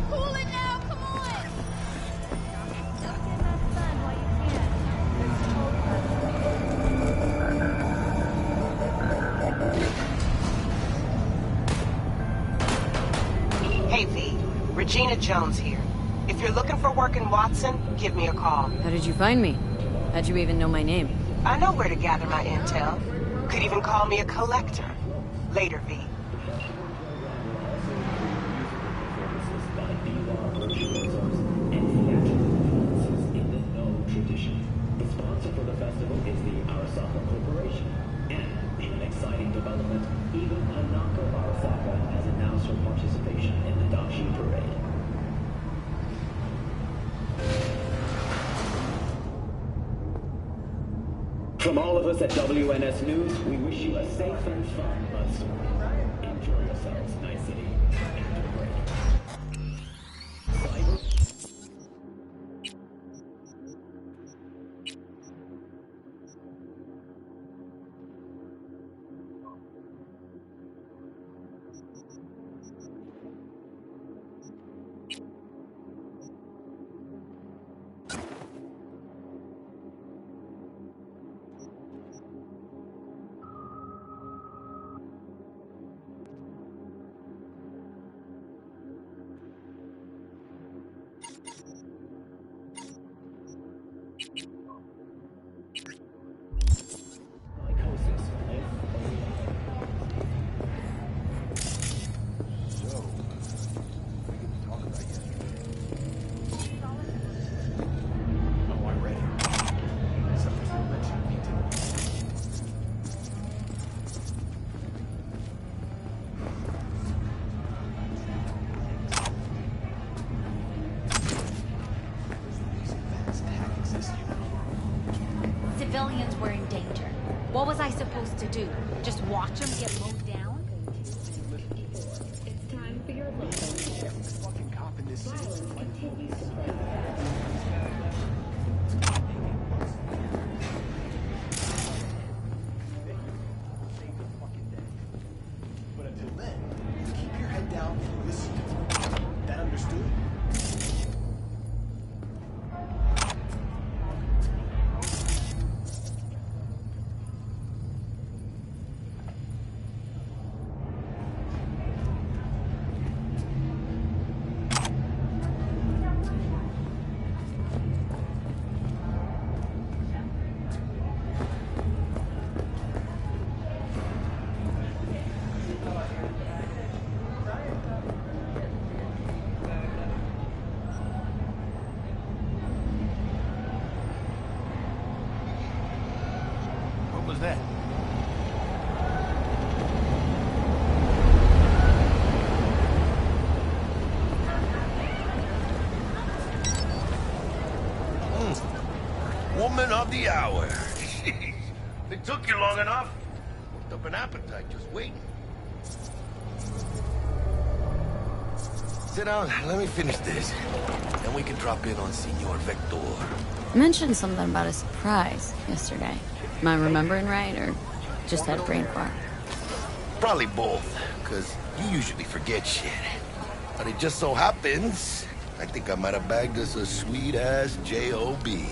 Cool it now, come on! Don't get that sun while you can. Hey, V. Regina Jones here. If you're looking for work in Watson, give me a call. How did you find me? How'd you even know my name? I know where to gather my intel. Could even call me a collector. Later, V. The sponsor for the festival is the Arasaka Corporation. And in an exciting development, even Hanako Arasaka has announced her participation in the Dashi Parade. From all of us at WNS News, we wish you a safe and fun bus tour. Enjoy yourselves, Night City. After the break. Civilians were in danger. What was I supposed to do? Just watch them get mowed down? It's time for your look. Fucking cop in this city. Continues to spread. But until then, keep your head down and listen to me. That understood? was that? Woman of the hour. Jeez. It took you long enough. Worked up an appetite just waiting. Sit down, let me finish this. Then we can drop in on Senor Vector. You mentioned something about a surprise yesterday. Am I remembering right, or just had a brain fart? Probably both, because you usually forget shit. But it just so happens, I think I might have bagged us a sweet-ass J.O.B.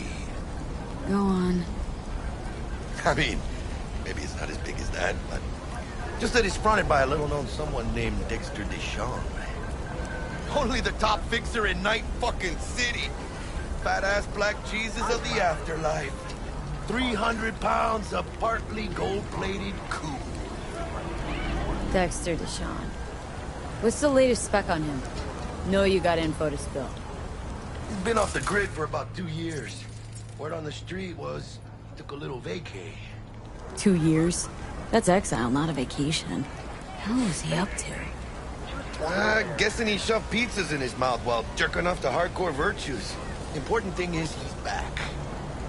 Go on. I mean, maybe it's not as big as that, but just that it's fronted by a little-known someone named Dexter Deshawn. Only the top fixer in Night fucking City. Fat-ass black Jesus of the afterlife. 300 pounds of partly gold-plated cool. Dexter Deshawn. What's the latest spec on him? Know you got info to spill. He's been off the grid for about 2 years. Word on the street was he took a little vacay. 2 years? That's exile, not a vacation. Hell was he up to? Guessing he shoved pizzas in his mouth while jerking off to hardcore virtues. Important thing is he's back.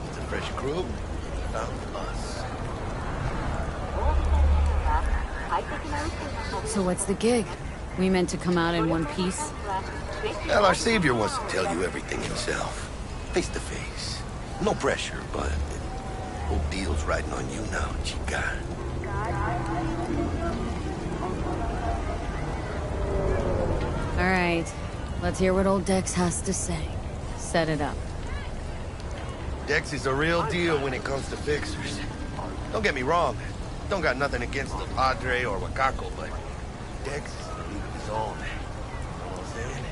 It's a fresh crew. Found us. So what's the gig? We meant to come out in one piece? Well, our savior wants to tell you everything himself. Face to face. No pressure, but whole deal's riding on you now, chica. All right, let's hear what old Dex has to say. Set it up. Dex is a real deal when it comes to fixers. Don't get me wrong. Don't got nothing against the Padre or Wakako, but Dex is a league of his own. You know what I'm saying?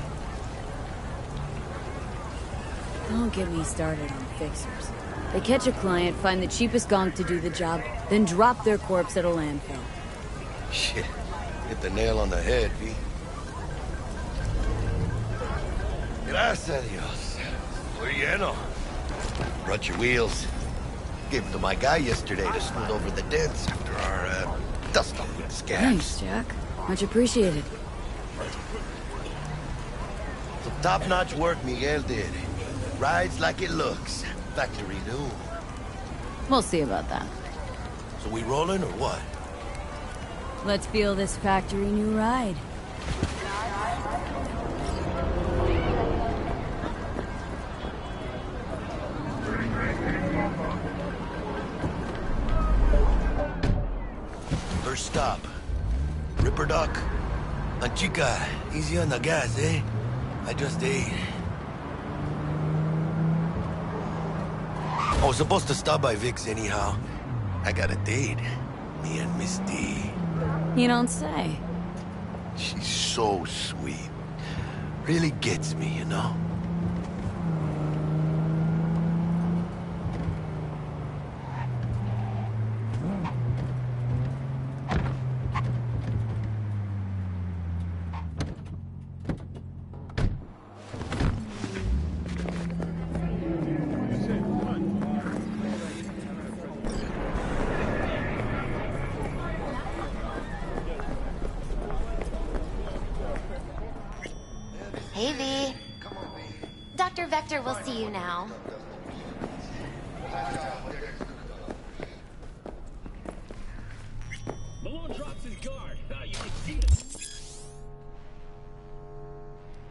Don't get me started on fixers. They catch a client, find the cheapest gonk to do the job, then drop their corpse at a landfill. Shit. Hit the nail on the head, V. Gracias a Dios. Muy lleno. Brought your wheels. Gave them to my guy yesterday to smooth over the dents after our, dust-up with scabs. Thanks, Jack. Much appreciated. Some top-notch work Miguel did. Rides like it looks. Factory new. We'll see about that. So we rolling or what? Let's feel this factory new ride. First stop. Ripper Duck. And chica, easy on the gas, eh? I just ate. I was supposed to stop by Vic's anyhow. I got a date. Me and Miss D. You don't say. She's so sweet. Really gets me, you know? Hey, V. Dr. Vector will see you now.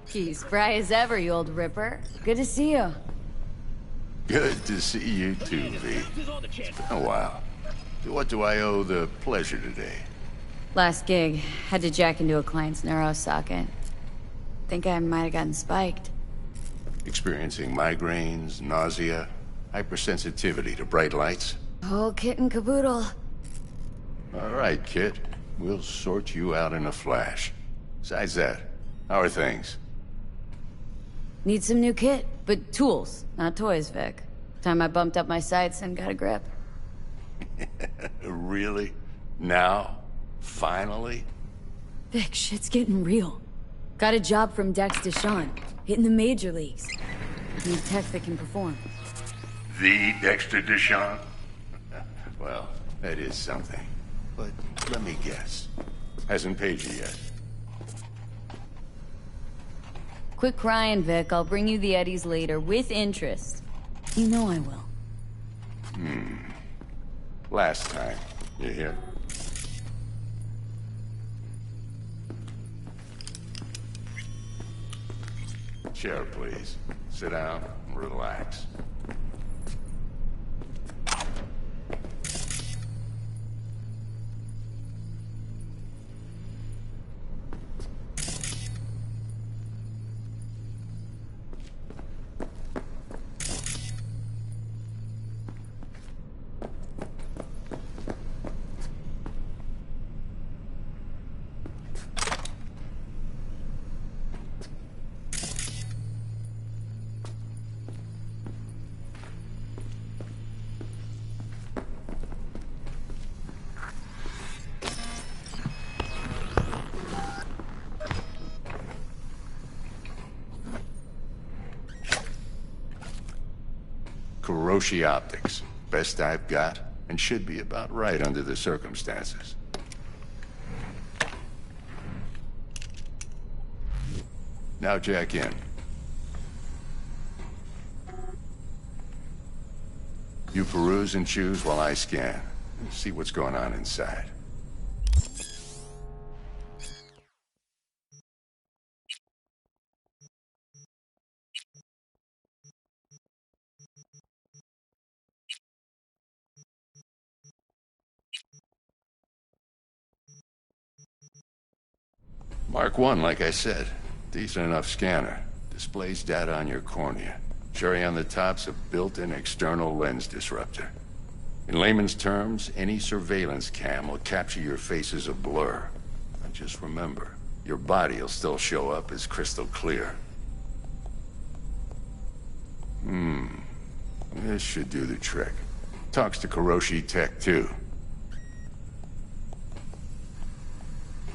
He's spry as ever, you old ripper. Good to see you. Good to see you too, V. It's been a while. What do I owe the pleasure today? Last gig, had to jack into a client's neuro socket. Think I might have gotten spiked. Experiencing migraines, nausea, hypersensitivity to bright lights? Whole kit and caboodle. All right, kid. We'll sort you out in a flash. Besides that, how are things? Need some new kit, but tools, not toys, Vic. Time I bumped up my sights and got a grip. Really? Now? Finally? Vic, shit's getting real. Got a job from Dex Deshawn, hitting the major leagues. Need tech that can perform. The Dexter Deshawn? Well, That is something. But let me guess. Hasn't paid you yet. Quit crying, Vic. I'll bring you the eddies later, with interest. You know I will. Last time. You hear? Chair, please. Sit down and relax. Corpo optics. Best I've got, and should be about right under the circumstances. Now jack in. You peruse and choose while I scan. See what's going on inside. Mark 1, like I said. Decent enough scanner. Displays data on your cornea. Cherry on the top's a built-in external lens disruptor. In layman's terms, any surveillance cam will capture your face as a blur. And just remember, your body will still show up as crystal clear. This should do the trick. Talks to Corpo Tech, too.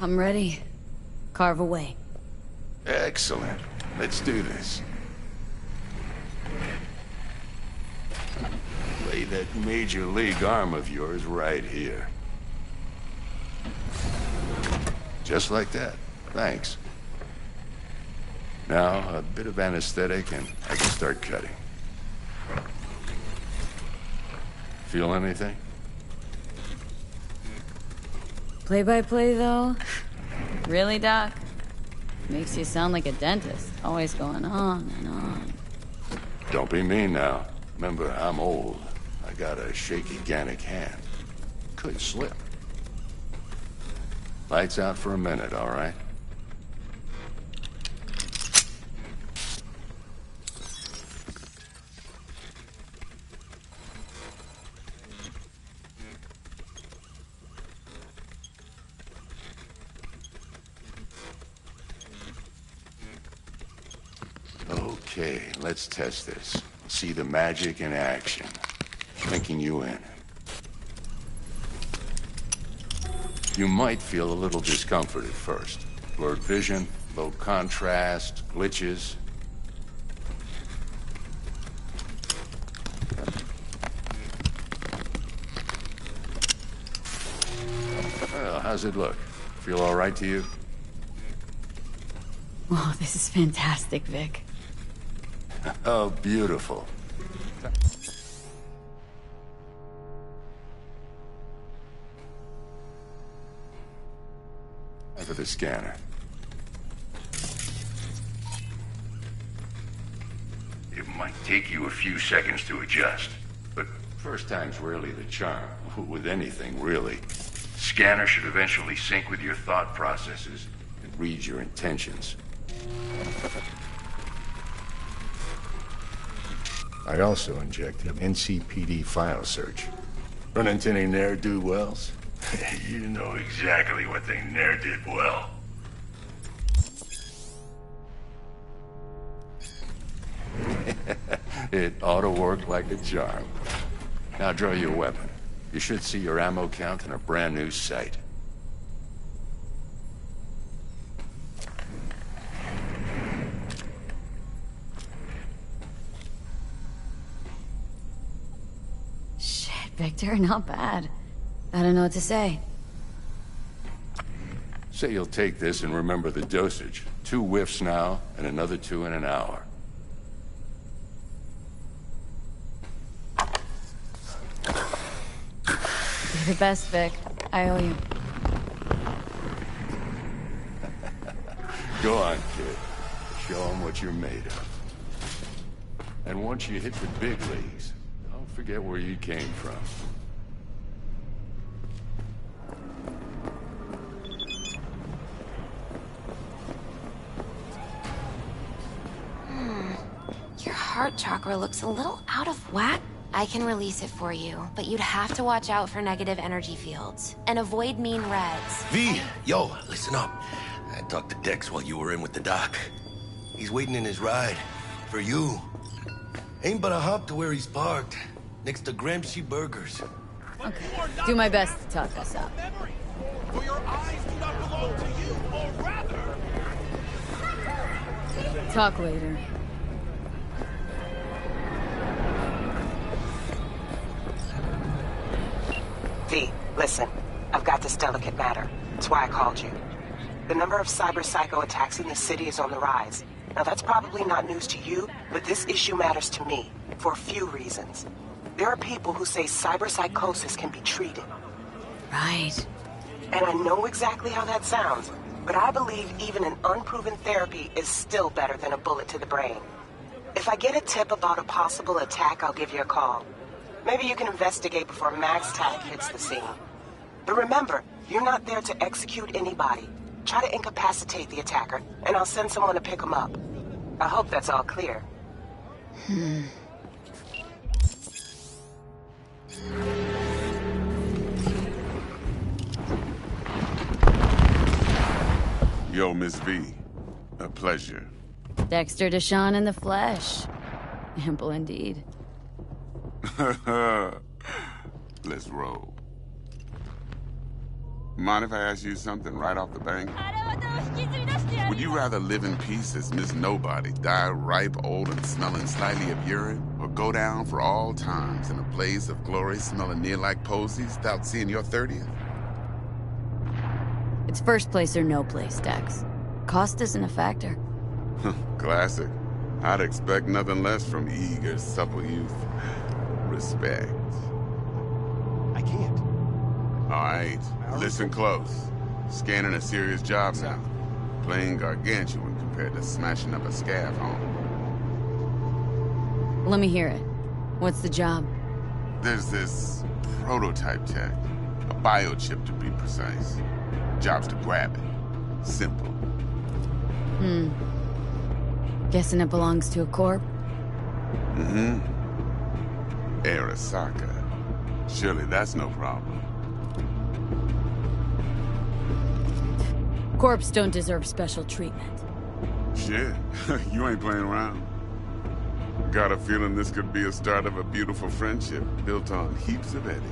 I'm ready. Carve away. Excellent. Let's do this. Lay that major league arm of yours right here. Just like that. Thanks. Now, a bit of anesthetic and I can start cutting. Feel anything? Play-by-play, though? Really, Doc? Makes you sound like a dentist. Always going on and on. Don't be mean now. Remember, I'm old. I got a shaky Gannic hand. Could slip. Lights out for a minute, all right? Okay, let's test this. See the magic in action. Linking you in. You might feel a little discomfort at first. Blurred vision, low contrast, glitches. Well, how's it look? Feel all right to you? Oh, this is fantastic, Vic. Oh, beautiful. For the scanner. It might take you a few seconds to adjust, but first time's rarely the charm. With anything, really. Scanner should eventually sync with your thought processes and read your intentions. I also injected NCPD file search. Run into any ne'er-do-wells? You know exactly what they ne'er did well. It ought to work like a charm. Now draw your weapon. You should see your ammo count in a brand new sight. Shit, Victor, not bad. I don't know what to say. Say you'll take this and remember the dosage. 2 whiffs now, and another 2 in an hour. You're the best, Vic. I owe you. Go on, kid. Show them what you're made of. And once you hit the big leagues, don't forget where you came from. Your heart chakra looks a little out of whack. I can release it for you, but you'd have to watch out for negative energy fields and avoid mean reds. V, yo, listen up. I talked to Dex while you were in with the doc. He's waiting in his ride. For you. Ain't but a hop to where he's parked. Next to Gramsci Burgers. Okay. Do my best to talk us up. For your eyes do not belong to you, or rather... Talk later. V, listen. I've got this delicate matter. That's why I called you. The number of cyber-psycho attacks in the city is on the rise. Now, that's probably not news to you, but this issue matters to me for a few reasons. There are people who say cyberpsychosis can be treated. Right. And I know exactly how that sounds, but I believe even an unproven therapy is still better than a bullet to the brain. If I get a tip about a possible attack, I'll give you a call. Maybe you can investigate before Max Tack hits the scene. But remember, you're not there to execute anybody. Try to incapacitate the attacker, and I'll send someone to pick him up. I hope that's all clear. Yo, Miss V. A pleasure. Dexter Deshawn in the flesh. Ample indeed. Let's roll. Mind if I ask you something right off the bank? Would you rather live in peace as Miss Nobody, die ripe, old, and smelling slightly of urine, or go down for all times in a blaze of glory smelling near like posies without seeing your 30th? It's first place or no place, Dex. Cost isn't a factor. Classic. I'd expect nothing less from eager, supple youth. Respect. I can't. All right, listen close. Scanning a serious job now. Playing gargantuan compared to smashing up a scav home. Let me hear it. What's the job? There's this prototype tech. A biochip to be precise. Job's to grab it. Simple. Guessing it belongs to a corp? Arasaka. Surely that's no problem. Corps don't deserve special treatment. Shit, you ain't playing around. Got a feeling this could be a start of a beautiful friendship built on heaps of eddies.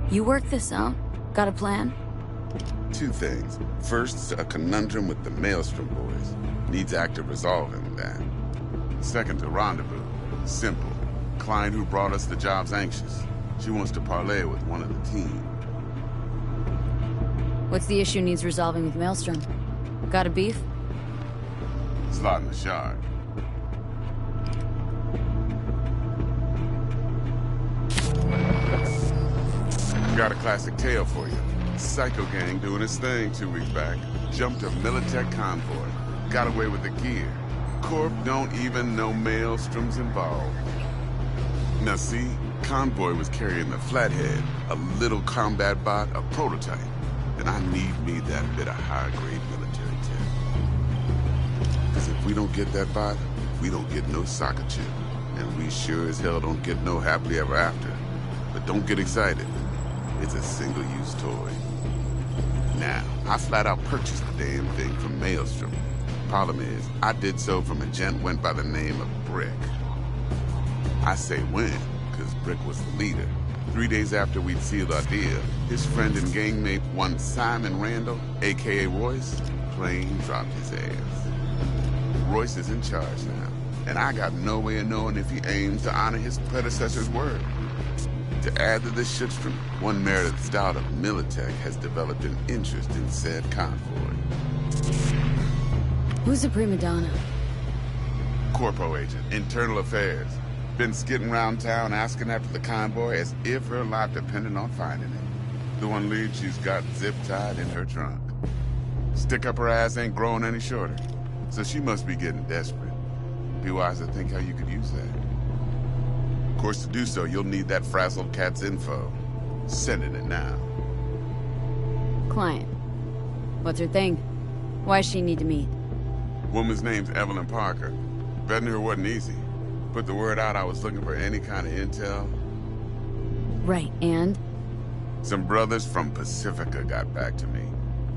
You work this out? Got a plan? 2 things. First, a conundrum with the Maelstrom boys. Needs active resolving that. Second, a rendezvous. Simple. Client who brought us the job's anxious. She wants to parlay with one of the team. What's the issue needs resolving with Maelstrom? Got a beef? Slot in the shard. Got a classic tale for you. Psycho gang doing his thing 2 weeks back. Jumped a Militech convoy. Got away with the gear. Corp don't even know Maelstrom's involved. Now see, convoy was carrying the Flathead, a little combat bot, a prototype. And I need me that bit of high-grade military tech. Because if we don't get that bot, we don't get no soccer chip. And we sure as hell don't get no happily ever after. But don't get excited. It's a single-use toy. Now, I flat out purchased the damn thing from Maelstrom. Problem is, I did so from a gent went by the name of Brick. I say when, because Brick was the leader. 3 days after we'd sealed our deal, his friend and gangmate, one Simon Randall, a.k.a. Royce, plain dropped his ass. Royce is in charge now, and I got no way of knowing if he aims to honor his predecessor's word. To add to this shitstream, one Meredith Stout of Militech has developed an interest in said convoy. Who's a prima donna? Corpo agent, internal affairs. Been skidding around town asking after the convoy as if her life depended on finding it. The one lead she's got zip-tied in her trunk. Stick up her ass ain't growing any shorter, so she must be getting desperate. Be wise to think how you could use that. Of course, to do so, you'll need that frazzled cat's info. Sending it now. Client. What's her thing? Why does she need to meet? Woman's name's Evelyn Parker. Vetting her wasn't easy. Put the word out I was looking for any kind of intel. Right, and? Some brothers from Pacifica got back to me.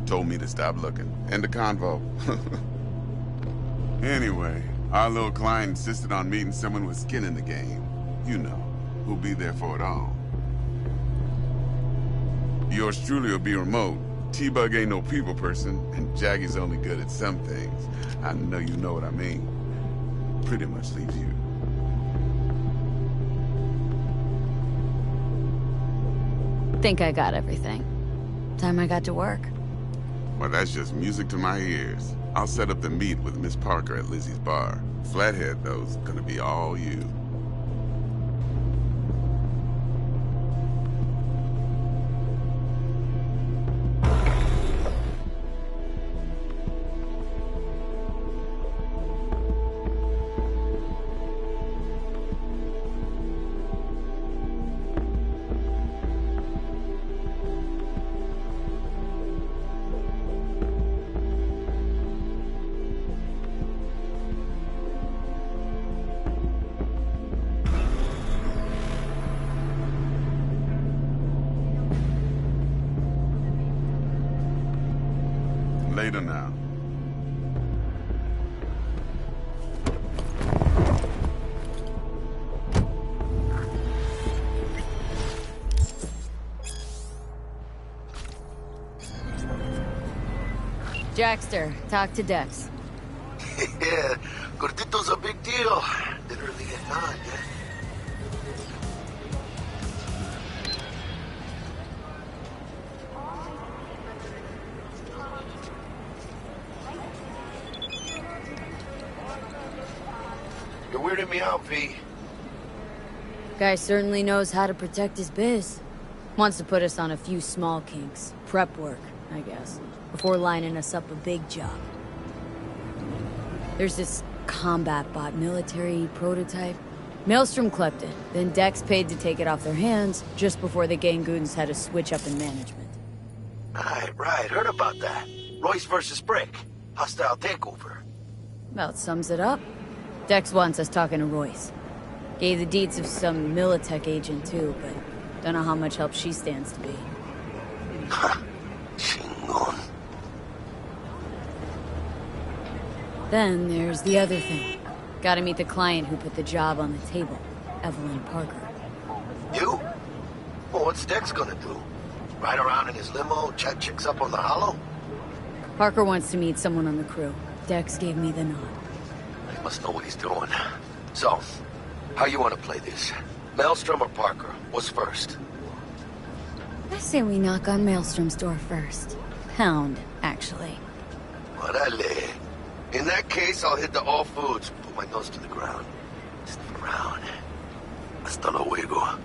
Told me to stop looking. End the convo. Anyway, our little client insisted on meeting someone with skin in the game. You know, who'll be there for it all. Yours truly will be remote. T-Bug ain't no people person, and Jaggie's only good at some things. I know you know what I mean. Pretty much leaves you. Think I got everything. Time I got to work. Well, that's just music to my ears. I'll set up the meet with Miss Parker at Lizzie's bar. Flathead, though, is gonna be all you. Later now. Jackster, talk to Dex. Yeah, Gordito's a big deal. Literally a nod, yeah. You're weirding me out, V. Guy certainly knows how to protect his biz. Wants to put us on a few small kinks. Prep work, I guess. Before lining us up a big job. There's this combat bot military prototype. Maelstrom clept it, then Dex paid to take it off their hands just before the Gangoons had a switch up in management. Right, heard about that. Royce versus Brick. Hostile takeover. About sums it up. Dex wants us talking to Royce. Gave the deeds of some Militech agent too, but don't know how much help she stands to be. Chingon. Then there's the other thing. Gotta meet the client who put the job on the table, Evelyn Parker. You? Well, what's Dex gonna do? Ride around in his limo, chat chicks up on the hollow? Parker wants to meet someone on the crew. Dex gave me the nod. He must know what he's doing. So, how you want to play this? Maelstrom or Parker? What's first? I say we knock on Maelstrom's door first. Pound, actually. Orale. In that case, I'll hit the all foods, put my nose to the ground. Sniff around. Hasta luego.